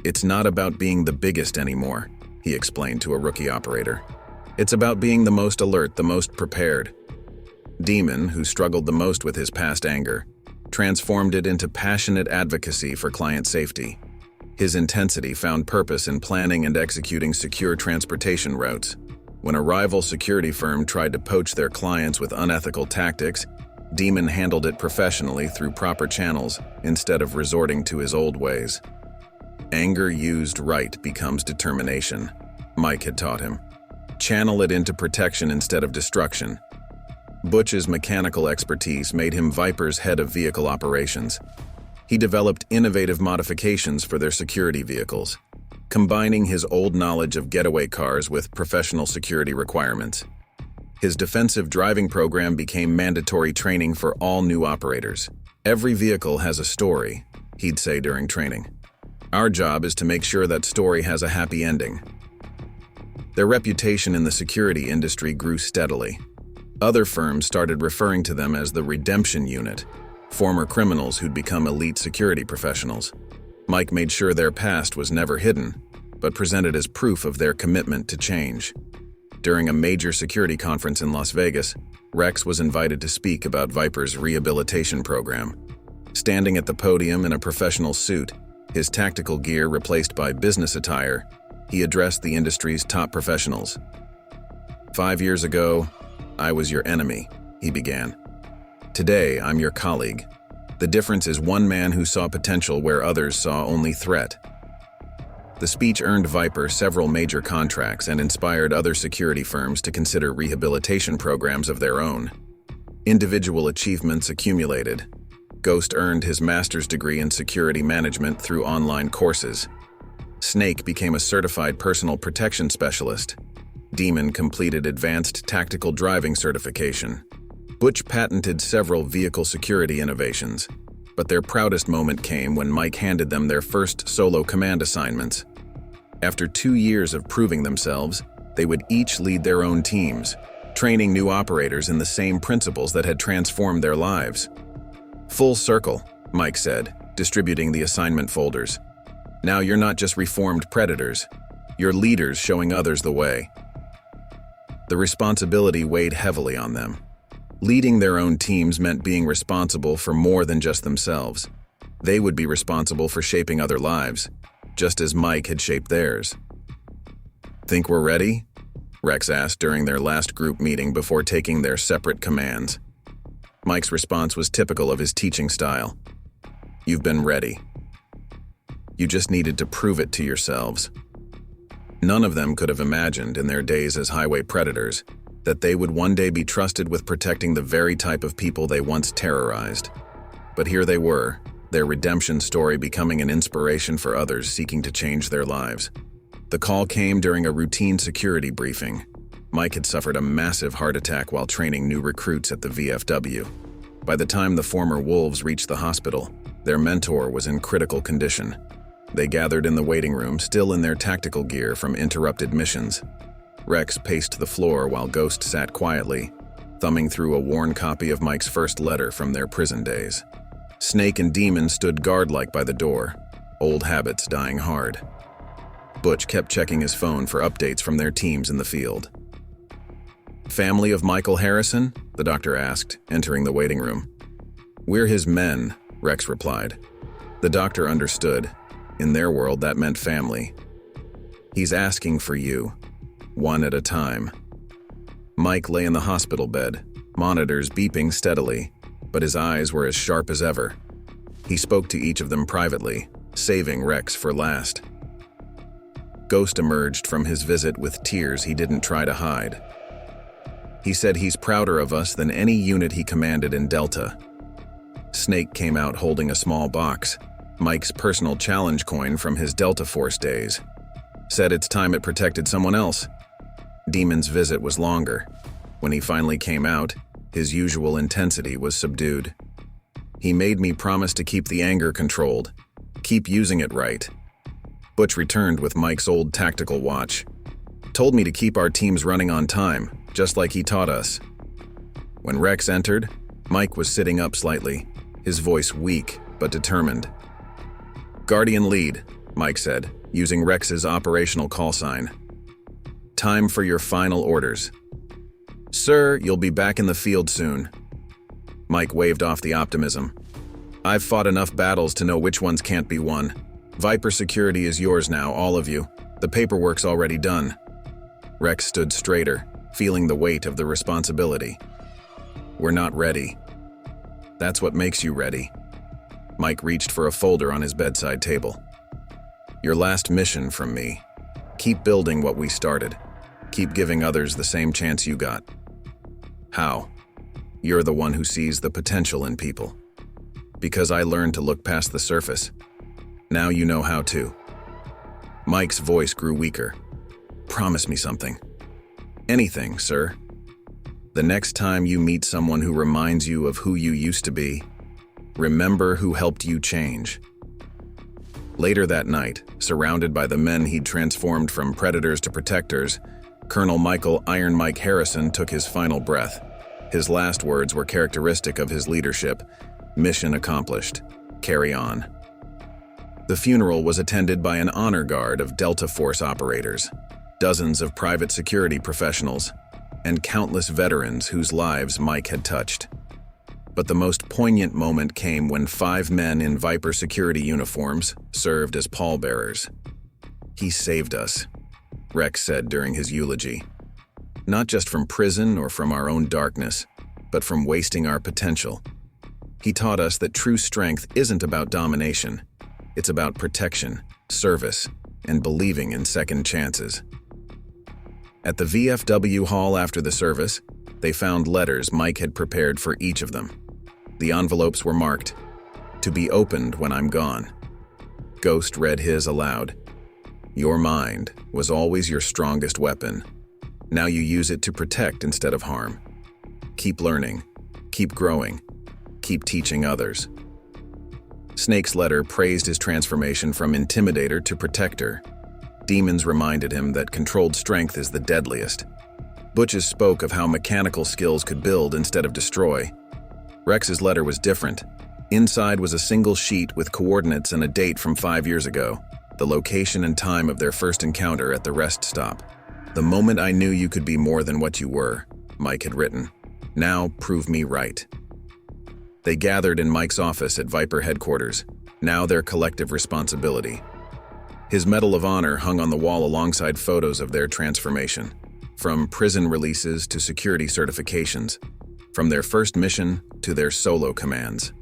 "It's not about being the biggest anymore," he explained to a rookie operator. "It's about being the most alert, the most prepared." Demon, who struggled the most with his past anger, transformed it into passionate advocacy for client safety. His intensity found purpose in planning and executing secure transportation routes. When a rival security firm tried to poach their clients with unethical tactics, Demon handled it professionally through proper channels instead of resorting to his old ways. "Anger used right becomes determination," Mike had taught him. "Channel it into protection instead of destruction." Butch's mechanical expertise made him Viper's head of vehicle operations. He developed innovative modifications for their security vehicles, combining his old knowledge of getaway cars with professional security requirements. His defensive driving program became mandatory training for all new operators. "Every vehicle has a story," he'd say during training. "Our job is to make sure that story has a happy ending." Their reputation in the security industry grew steadily. Other firms started referring to them as the Redemption Unit, former criminals who'd become elite security professionals. Mike made sure their past was never hidden, but presented as proof of their commitment to change. During a major security conference in Las Vegas, Rex was invited to speak about Viper's rehabilitation program. Standing at the podium in a professional suit, his tactical gear replaced by business attire, he addressed the industry's top professionals. "5 years ago, I was your enemy," he began. "Today, I'm your colleague. The difference is one man who saw potential where others saw only threat." The speech earned Viper several major contracts and inspired other security firms to consider rehabilitation programs of their own. Individual achievements accumulated. Ghost earned his master's degree in security management through online courses. Snake became a certified personal protection specialist. Demon completed advanced tactical driving certification. Butch patented several vehicle security innovations, but their proudest moment came when Mike handed them their first solo command assignments. After 2 years of proving themselves, they would each lead their own teams, training new operators in the same principles that had transformed their lives. "Full circle," Mike said, distributing the assignment folders. "Now you're not just reformed predators, you're leaders showing others the way." The responsibility weighed heavily on them. Leading their own teams meant being responsible for more than just themselves. They would be responsible for shaping other lives, just as Mike had shaped theirs. "Think we're ready?" Rex asked during their last group meeting before taking their separate commands. Mike's response was typical of his teaching style. "You've been ready. You just needed to prove it to yourselves." None of them could have imagined in their days as highway predators that they would one day be trusted with protecting the very type of people they once terrorized. But here they were, their redemption story becoming an inspiration for others seeking to change their lives. The call came during a routine security briefing. Mike had suffered a massive heart attack while training new recruits at the VFW. By the time the former Wolves reached the hospital, their mentor was in critical condition. They gathered in the waiting room, still in their tactical gear from interrupted missions. Rex paced the floor while Ghost sat quietly, thumbing through a worn copy of Mike's first letter from their prison days. Snake and Demon stood guard-like by the door, old habits dying hard. Butch kept checking his phone for updates from their teams in the field. "Family of Michael Harrison?" the doctor asked, entering the waiting room. "We're his men," Rex replied. The doctor understood. In their world, that meant family. "He's asking for you, one at a time." Mike lay in the hospital bed, monitors beeping steadily, but his eyes were as sharp as ever. He spoke to each of them privately, saving Rex for last. Ghost emerged from his visit with tears he didn't try to hide. He said he's prouder of us than any unit he commanded in Delta. Snake came out holding a small box, Mike's personal challenge coin from his Delta Force days. Said it's time it protected someone else. Demon's visit was longer. When he finally came out, his usual intensity was subdued. He made me promise to keep the anger controlled, keep using it right. Butch returned with Mike's old tactical watch. Told me to keep our teams running on time, just like he taught us. When Rex entered, Mike was sitting up slightly, his voice weak but determined. "Guardian lead," Mike said, using Rex's operational call sign. "Time for your final orders." "Sir, you'll be back in the field soon." Mike waved off the optimism. "I've fought enough battles to know which ones can't be won. Viper security is yours now, all of you. The paperwork's already done." Rex stood straighter, feeling the weight of the responsibility. "We're not ready." "That's what makes you ready." Mike reached for a folder on his bedside table. "Your last mission from me. Keep building what we started. Keep giving others the same chance you got." "How?" "You're the one who sees the potential in people. Because I learned to look past the surface. Now you know how to." Mike's voice grew weaker. "Promise me something." "Anything, sir." "The next time you meet someone who reminds you of who you used to be, remember who helped you change." Later that night, surrounded by the men he'd transformed from predators to protectors, Colonel Michael "Iron Mike" Harrison took his final breath. His last words were characteristic of his leadership. "Mission accomplished. Carry on." The funeral was attended by an honor guard of Delta Force operators, dozens of private security professionals, and countless veterans whose lives Mike had touched. But the most poignant moment came when 5 men in Viper security uniforms served as pallbearers. "He saved us," Rex said during his eulogy. "Not just from prison or from our own darkness, but from wasting our potential. He taught us that true strength isn't about domination. It's about protection, service, and believing in second chances." At the VFW hall after the service, they found letters Mike had prepared for each of them. The envelopes were marked, "To be opened when I'm gone." Ghost read his aloud. "Your mind was always your strongest weapon. Now you use it to protect instead of harm. Keep learning, keep growing, keep teaching others." Snake's letter praised his transformation from intimidator to protector. Demons reminded him that controlled strength is the deadliest. Butch's spoke of how mechanical skills could build instead of destroy. Rex's letter was different. Inside was a single sheet with coordinates and a date from 5 years ago, the location and time of their first encounter at the rest stop. "The moment I knew you could be more than what you were," Mike had written. "Now prove me right." They gathered in Mike's office at Viper headquarters, now their collective responsibility. His Medal of Honor hung on the wall alongside photos of their transformation, from prison releases to security certifications, from their first mission to their solo commands.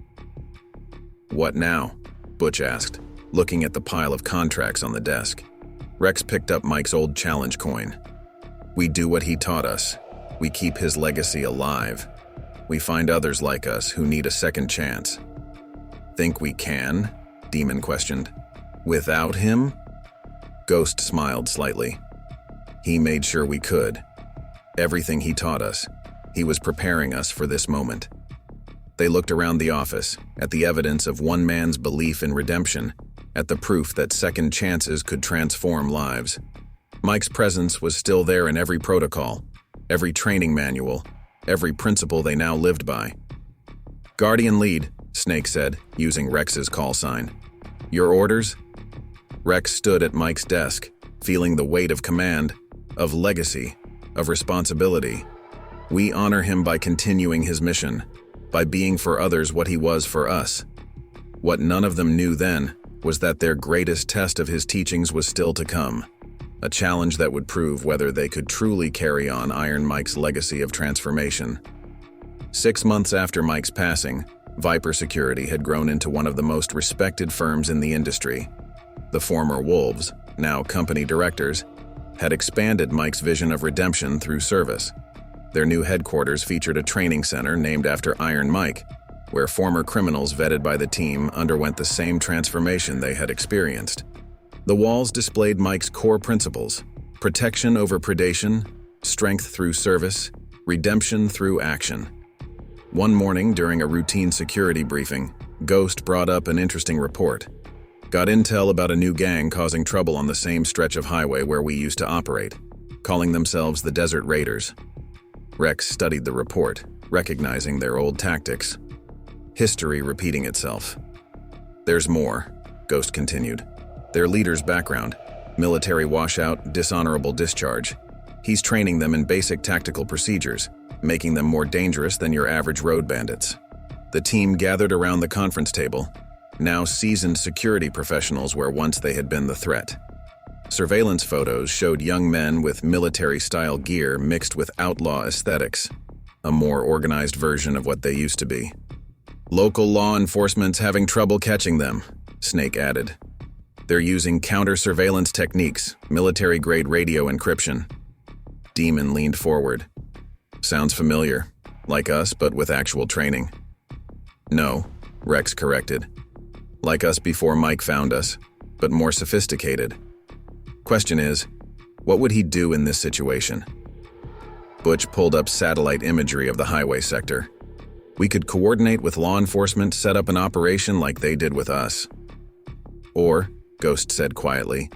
"What now?" Butch asked, looking at the pile of contracts on the desk. Rex picked up Mike's old challenge coin. "We do what he taught us. We keep his legacy alive. We find others like us who need a second chance." Think we can? Demon questioned. Without him? Ghost smiled slightly. He made sure we could. Everything he taught us, he was preparing us for this moment. They looked around the office, at the evidence of one man's belief in redemption, at the proof that second chances could transform lives. Mike's presence was still there in every protocol, every training manual, every principle they now lived by. Guardian lead, Snake said, using Rex's call sign. Your orders? Rex stood at Mike's desk, feeling the weight of command, of legacy, of responsibility. We honor him by continuing his mission, by being for others what he was for us. What none of them knew then was that their greatest test of his teachings was still to come, a challenge that would prove whether they could truly carry on Iron Mike's legacy of transformation. 6 months after Mike's passing, Viper Security had grown into one of the most respected firms in the industry. The former Wolves, now company directors, had expanded Mike's vision of redemption through service. Their new headquarters featured a training center named after Iron Mike, where former criminals vetted by the team underwent the same transformation they had experienced. The walls displayed Mike's core principles: protection over predation, strength through service, redemption through action. One morning during a routine security briefing, Ghost brought up an interesting report. Got intel about a new gang causing trouble on the same stretch of highway where we used to operate, calling themselves the Desert Raiders. Rex studied the report, recognizing their old tactics. History repeating itself. There's more, Ghost continued. Their leader's background: military washout, dishonorable discharge. He's training them in basic tactical procedures, making them more dangerous than your average road bandits. The team gathered around the conference table, now seasoned security professionals where once they had been the threat. Surveillance photos showed young men with military-style gear mixed with outlaw aesthetics, a more organized version of what they used to be. Local law enforcement's having trouble catching them, Snake added. They're using counter-surveillance techniques, military-grade radio encryption. Demon leaned forward. Sounds familiar, like us but with actual training. No, Rex corrected. Like us before Mike found us, but more sophisticated. Question is, what would he do in this situation? Butch pulled up satellite imagery of the highway sector. We could coordinate with law enforcement, set up an operation like they did with us. Or, Ghost said quietly,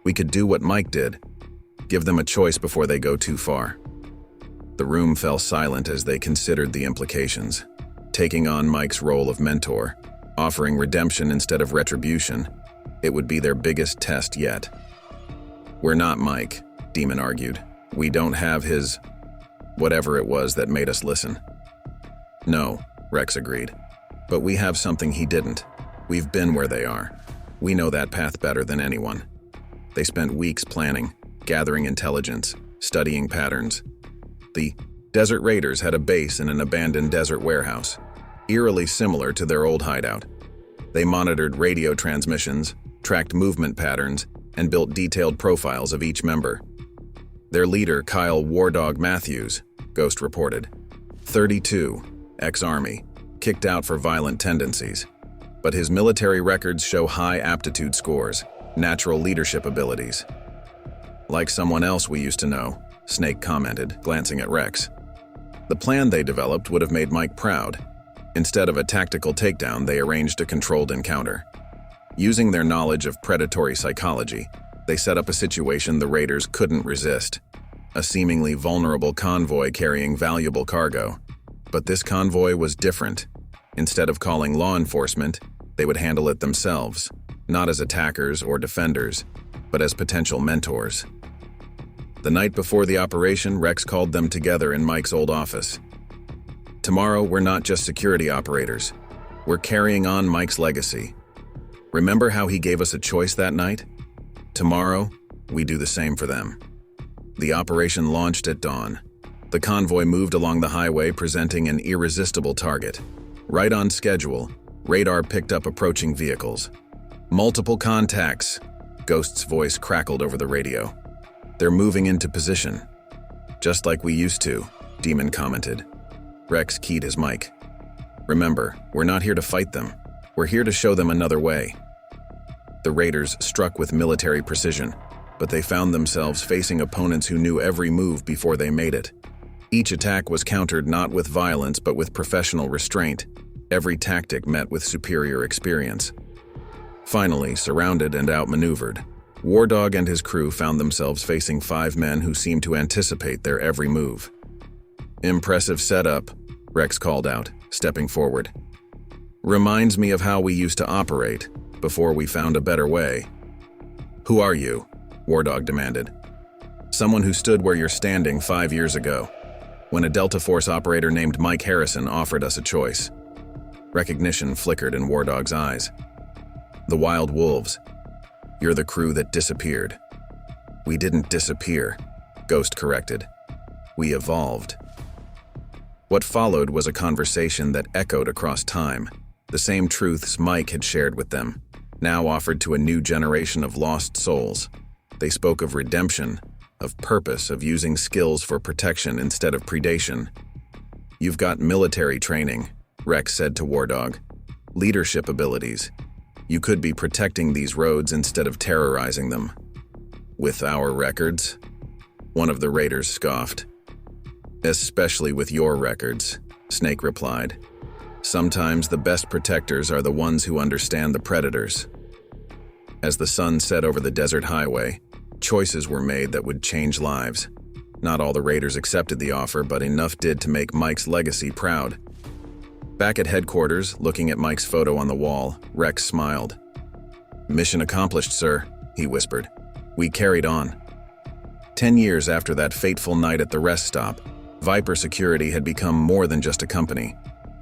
we could do what Mike did. Give them a choice before they go too far. The room fell silent as they considered the implications. Taking on Mike's role of mentor, offering redemption instead of retribution, it would be their biggest test yet. We're not Mike, Demon argued. We don't have his whatever it was that made us listen. No, Rex agreed. But we have something he didn't. We've been where they are. We know that path better than anyone. They spent weeks planning, gathering intelligence, studying patterns. The Desert Raiders had a base in an abandoned desert warehouse, eerily similar to their old hideout. They monitored radio transmissions, tracked movement patterns, and built detailed profiles of each member. Their leader, Kyle Wardog Matthews, Ghost reported, 32, ex-Army, kicked out for violent tendencies. But his military records show high aptitude scores, natural leadership abilities. Like someone else we used to know, Snake commented, glancing at Rex. The plan they developed would have made Mike proud. Instead of a tactical takedown, they arranged a controlled encounter. Using their knowledge of predatory psychology, they set up a situation the Raiders couldn't resist. A seemingly vulnerable convoy carrying valuable cargo. But this convoy was different. Instead of calling law enforcement, they would handle it themselves, not as attackers or defenders, but as potential mentors. The night before the operation, Rex called them together in Mike's old office. Tomorrow, we're not just security operators. We're carrying on Mike's legacy. Remember how he gave us a choice that night? Tomorrow, we do the same for them. The operation launched at dawn. The convoy moved along the highway, presenting an irresistible target. Right on schedule, radar picked up approaching vehicles. Multiple contacts, Ghost's voice crackled over the radio. They're moving into position. Just like we used to, Demon commented. Rex keyed his mic. Remember, we're not here to fight them. We're here to show them another way. The raiders struck with military precision, but they found themselves facing opponents who knew every move before they made it. Each attack was countered not with violence but with professional restraint, every tactic met with superior experience. Finally, surrounded and outmaneuvered, War Dog and his crew found themselves facing 5 men who seemed to anticipate their every move. "Impressive setup," Rex called out, stepping forward. "Reminds me of how we used to operate, before we found a better way." "Who are you?" War Dog demanded. "Someone who stood where you're standing 5 years ago, when a Delta Force operator named Mike Harrison offered us a choice." Recognition flickered in War Dog's eyes. "The Wild Wolves. You're the crew that disappeared." "We didn't disappear," Ghost corrected. "We evolved." What followed was a conversation that echoed across time, the same truths Mike had shared with them, now offered to a new generation of lost souls. They spoke of redemption, of purpose, of using skills for protection instead of predation. "You've got military training," Rex said to War Dog. "Leadership abilities. You could be protecting these roads instead of terrorizing them." "With our records?" One of the raiders scoffed. "Especially with your records," Snake replied. "Sometimes the best protectors are the ones who understand the predators." As the sun set over the desert highway, choices were made that would change lives. Not all the raiders accepted the offer, but enough did to make Mike's legacy proud. Back at headquarters, looking at Mike's photo on the wall, Rex smiled. "Mission accomplished, sir," he whispered. "We carried on." 10 years after that fateful night at the rest stop, Viper Security had become more than just a company.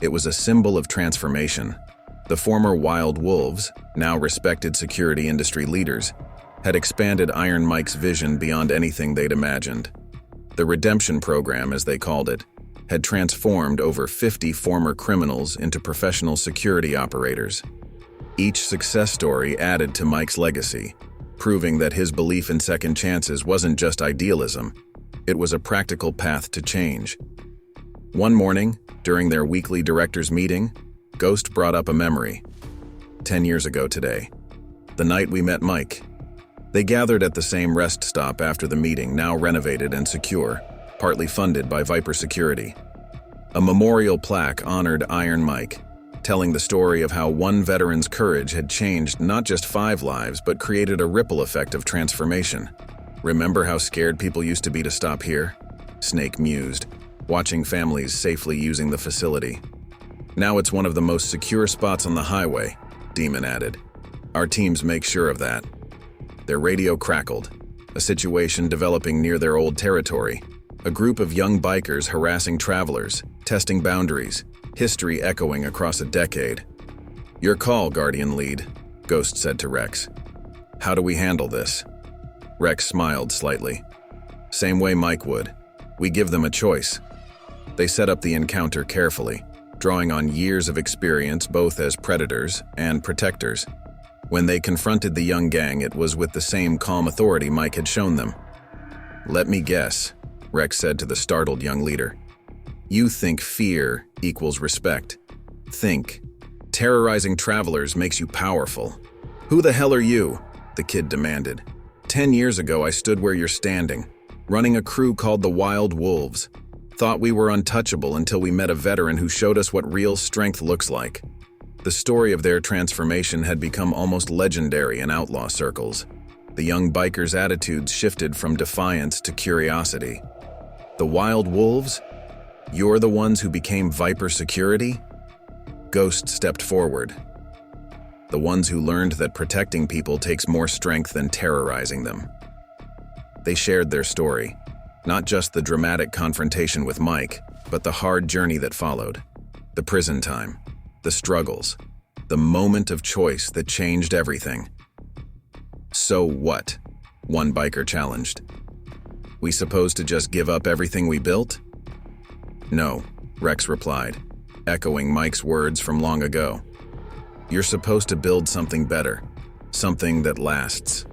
It was a symbol of transformation. The former Wild Wolves, now respected security industry leaders, had expanded Iron Mike's vision beyond anything they'd imagined. The redemption program, as they called it, had transformed over 50 former criminals into professional security operators. Each success story added to Mike's legacy, proving that his belief in second chances wasn't just idealism, it was a practical path to change. One morning, during their weekly directors' meeting, Ghost brought up a memory. 10 years ago today, the night we met Mike. They gathered at the same rest stop after the meeting, now renovated and secure, partly funded by Viper Security. A memorial plaque honored Iron Mike, telling the story of how one veteran's courage had changed not just 5 lives, but created a ripple effect of transformation. "Remember how scared people used to be to stop here?" Snake mused, watching families safely using the facility. "Now it's one of the most secure spots on the highway," Demon added. "Our teams make sure of that." Their radio crackled, a situation developing near their old territory. A group of young bikers harassing travelers, testing boundaries, history echoing across a decade. "Your call, Guardian Lead," Ghost said to Rex. "How do we handle this?" Rex smiled slightly. "Same way Mike would. We give them a choice." They set up the encounter carefully, drawing on years of experience both as predators and protectors. When they confronted the young gang, it was with the same calm authority Mike had shown them. "Let me guess," Rex said to the startled young leader. "You think fear equals respect. Think. Terrorizing travelers makes you powerful." "Who the hell are you?" the kid demanded. 10 years ago, I stood where you're standing, running a crew called the Wild Wolves. Thought we were untouchable until we met a veteran who showed us what real strength looks like." The story of their transformation had become almost legendary in outlaw circles. The young bikers' attitudes shifted from defiance to curiosity. "The Wild Wolves? You're the ones who became Viper Security?" Ghost stepped forward. "The ones who learned that protecting people takes more strength than terrorizing them." They shared their story, not just the dramatic confrontation with Mike, but the hard journey that followed. The prison time, the struggles, the moment of choice that changed everything. "So what?" one biker challenged. "We supposed to just give up everything we built?" "No," Rex replied, echoing Mike's words from long ago. "You're supposed to build something better, something that lasts."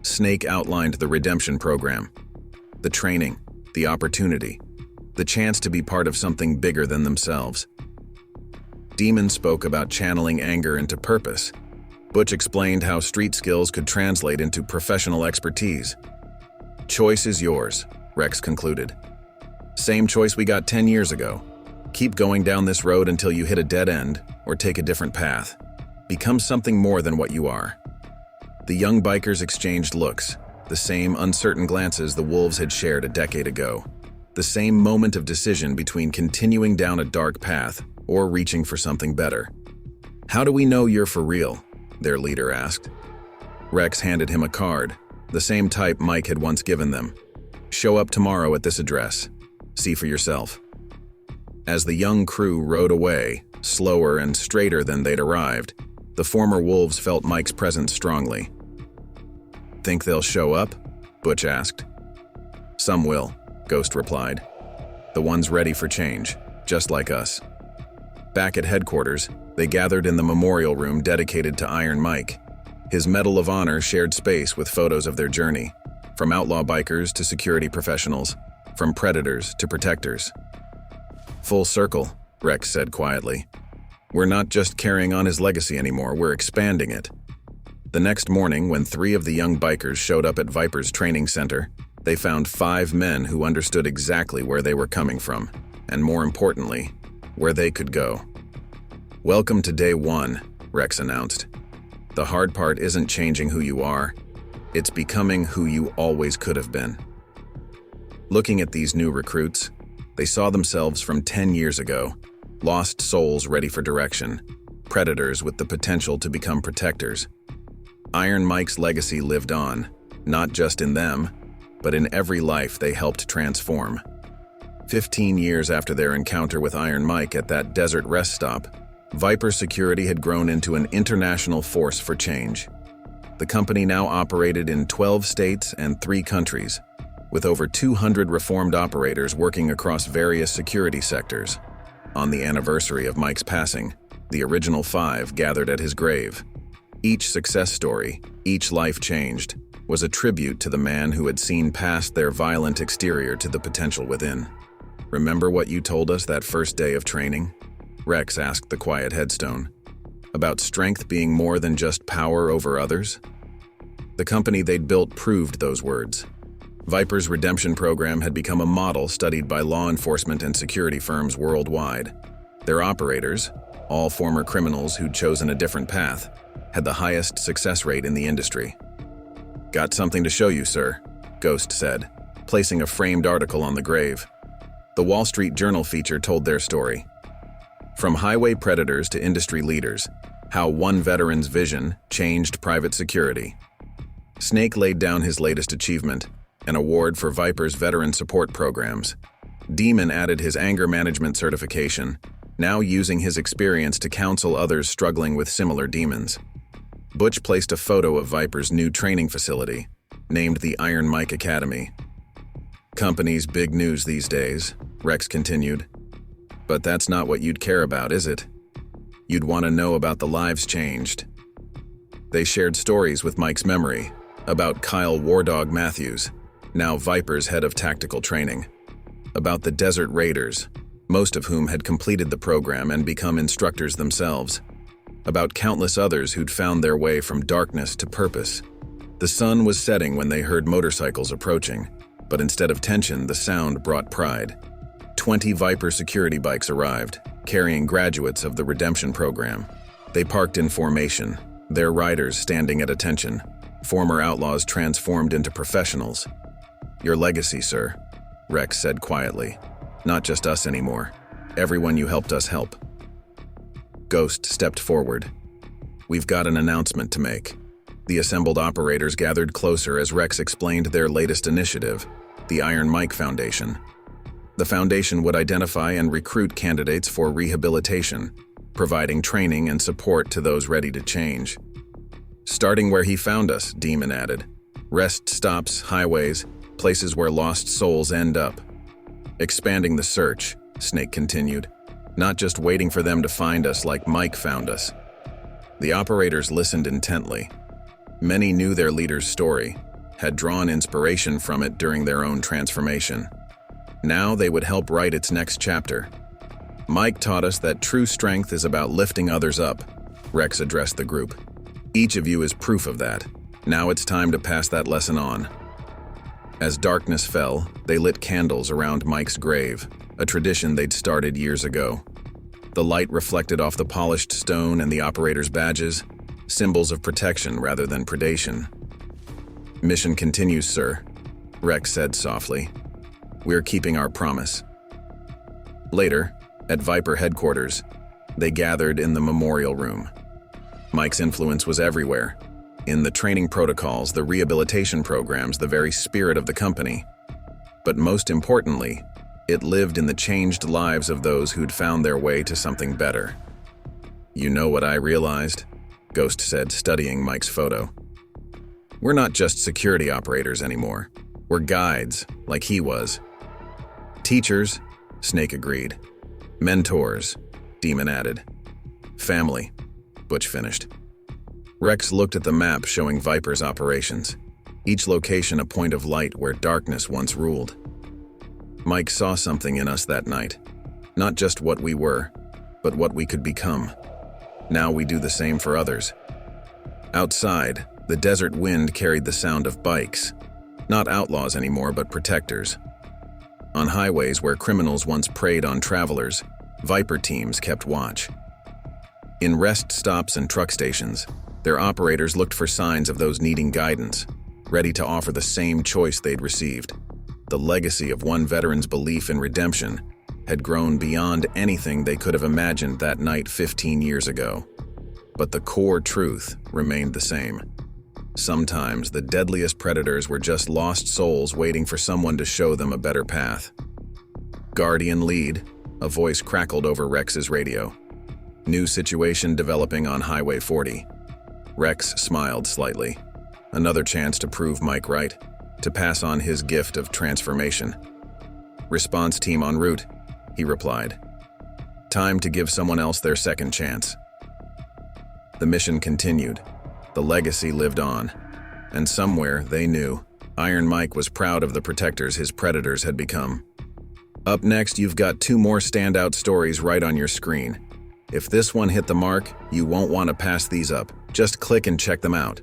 Snake outlined the redemption program. The training, the opportunity, the chance to be part of something bigger than themselves. Demon spoke about channeling anger into purpose. Butch explained how street skills could translate into professional expertise. Choice is yours, Rex concluded. Same choice we got 10 years ago. Keep going down this road until you hit a dead end, or take a different path. Become something more than what you are. The young bikers exchanged looks, the same uncertain glances the wolves had shared a decade ago. The same moment of decision between continuing down a dark path or reaching for something better. How do we know you're for real? Their leader asked. Rex handed him a card, the same type Mike had once given them. Show up tomorrow at this address. See for yourself. As the young crew rode away, slower and straighter than they'd arrived, the former wolves felt Mike's presence strongly. Think they'll show up? Butch asked. Some will, Ghost replied. The ones ready for change, just like us. Back at headquarters, they gathered in the memorial room dedicated to Iron Mike. His Medal of Honor shared space with photos of their journey, from outlaw bikers to security professionals, from predators to protectors. Full circle, Rex said quietly. We're not just carrying on his legacy anymore, we're expanding it. The next morning, when 3 of the young bikers showed up at Viper's training center, they found 5 men who understood exactly where they were coming from, and more importantly, where they could go. Welcome to day 1, Rex announced. The hard part isn't changing who you are, it's becoming who you always could have been. Looking at these new recruits, they saw themselves from 10 years ago, lost souls ready for direction, predators with the potential to become protectors. Iron Mike's legacy lived on, not just in them, but in every life they helped transform. 15 years after their encounter with Iron Mike at that desert rest stop, Viper Security had grown into an international force for change. The company now operated in 12 states and 3 countries, with over 200 reformed operators working across various security sectors. On the anniversary of Mike's passing, the original 5 gathered at his grave. Each success story, each life changed, was a tribute to the man who had seen past their violent exterior to the potential within. Remember what you told us that first day of training? Rex asked the quiet headstone. About strength being more than just power over others? The company they'd built proved those words. Viper's redemption program had become a model studied by law enforcement and security firms worldwide. Their operators, all former criminals who'd chosen a different path, had the highest success rate in the industry. Got something to show you, sir, Ghost said, placing a framed article on the grave. The Wall Street Journal feature told their story. From highway predators to industry leaders, how one veteran's vision changed private security. Snake laid down his latest achievement, an award for Viper's veteran support programs. Demon added his anger management certification, now using his experience to counsel others struggling with similar demons. Butch placed a photo of Viper's new training facility, named the Iron Mike Academy. Company's big news these days, Rex continued. But that's not what you'd care about, is it? You'd want to know about the lives changed. They shared stories with Mike's memory, about Kyle Wardog Matthews, now Viper's head of tactical training, about the Desert Raiders, most of whom had completed the program and become instructors themselves, about countless others who'd found their way from darkness to purpose. The sun was setting when they heard motorcycles approaching, but instead of tension, the sound brought pride. 20 Viper security bikes arrived, carrying graduates of the redemption program. They parked in formation, their riders standing at attention, former outlaws transformed into professionals. Your legacy, sir, Rex said quietly. Not just us anymore. Everyone you helped us help. Ghost stepped forward. We've got an announcement to make. The assembled operators gathered closer as Rex explained their latest initiative, the Iron Mike Foundation. The foundation would identify and recruit candidates for rehabilitation, providing training and support to those ready to change. Starting where he found us, Demon added. Rest stops, highways, places where lost souls end up. Expanding the search, Snake continued, not just waiting for them to find us like Mike found us. The operators listened intently. Many knew their leader's story, had drawn inspiration from it during their own transformation. Now they would help write its next chapter. Mike taught us that true strength is about lifting others up. Rex addressed the group. Each of you is proof of that. Now it's time to pass that lesson on. As darkness fell, they lit candles around Mike's grave, a tradition they'd started years ago. The light reflected off the polished stone and the operator's badges, symbols of protection rather than predation. "Mission continues, sir," Rex said softly. "We're keeping our promise." Later, at Viper headquarters, they gathered in the memorial room. Mike's influence was everywhere. In the training protocols, the rehabilitation programs, the very spirit of the company. But most importantly, it lived in the changed lives of those who'd found their way to something better. "You know what I realized?" Ghost said, studying Mike's photo. "We're not just security operators anymore. We're guides, like he was." "Teachers," Snake agreed. "Mentors," Demon added. "Family," Butch finished. Rex looked at the map showing Viper's operations, each location a point of light where darkness once ruled. Mike saw something in us that night. Not just what we were, but what we could become. Now we do the same for others. Outside, the desert wind carried the sound of bikes. Not outlaws anymore, but protectors. On highways where criminals once preyed on travelers, Viper teams kept watch. In rest stops and truck stations, their operators looked for signs of those needing guidance, ready to offer the same choice they'd received. The legacy of one veteran's belief in redemption had grown beyond anything they could have imagined that night 15 years ago. But the core truth remained the same. Sometimes the deadliest predators were just lost souls waiting for someone to show them a better path. "Guardian lead," a voice crackled over Rex's radio. "New situation developing on Highway 40. Rex smiled slightly. Another chance to prove Mike right, to pass on his gift of transformation. "Response team en route," he replied. "Time to give someone else their second chance." The mission continued. The legacy lived on. And somewhere, they knew, Iron Mike was proud of the protectors his predators had become. Up next, you've got two more standout stories right on your screen. If this one hit the mark, you won't want to pass these up. Just click and check them out.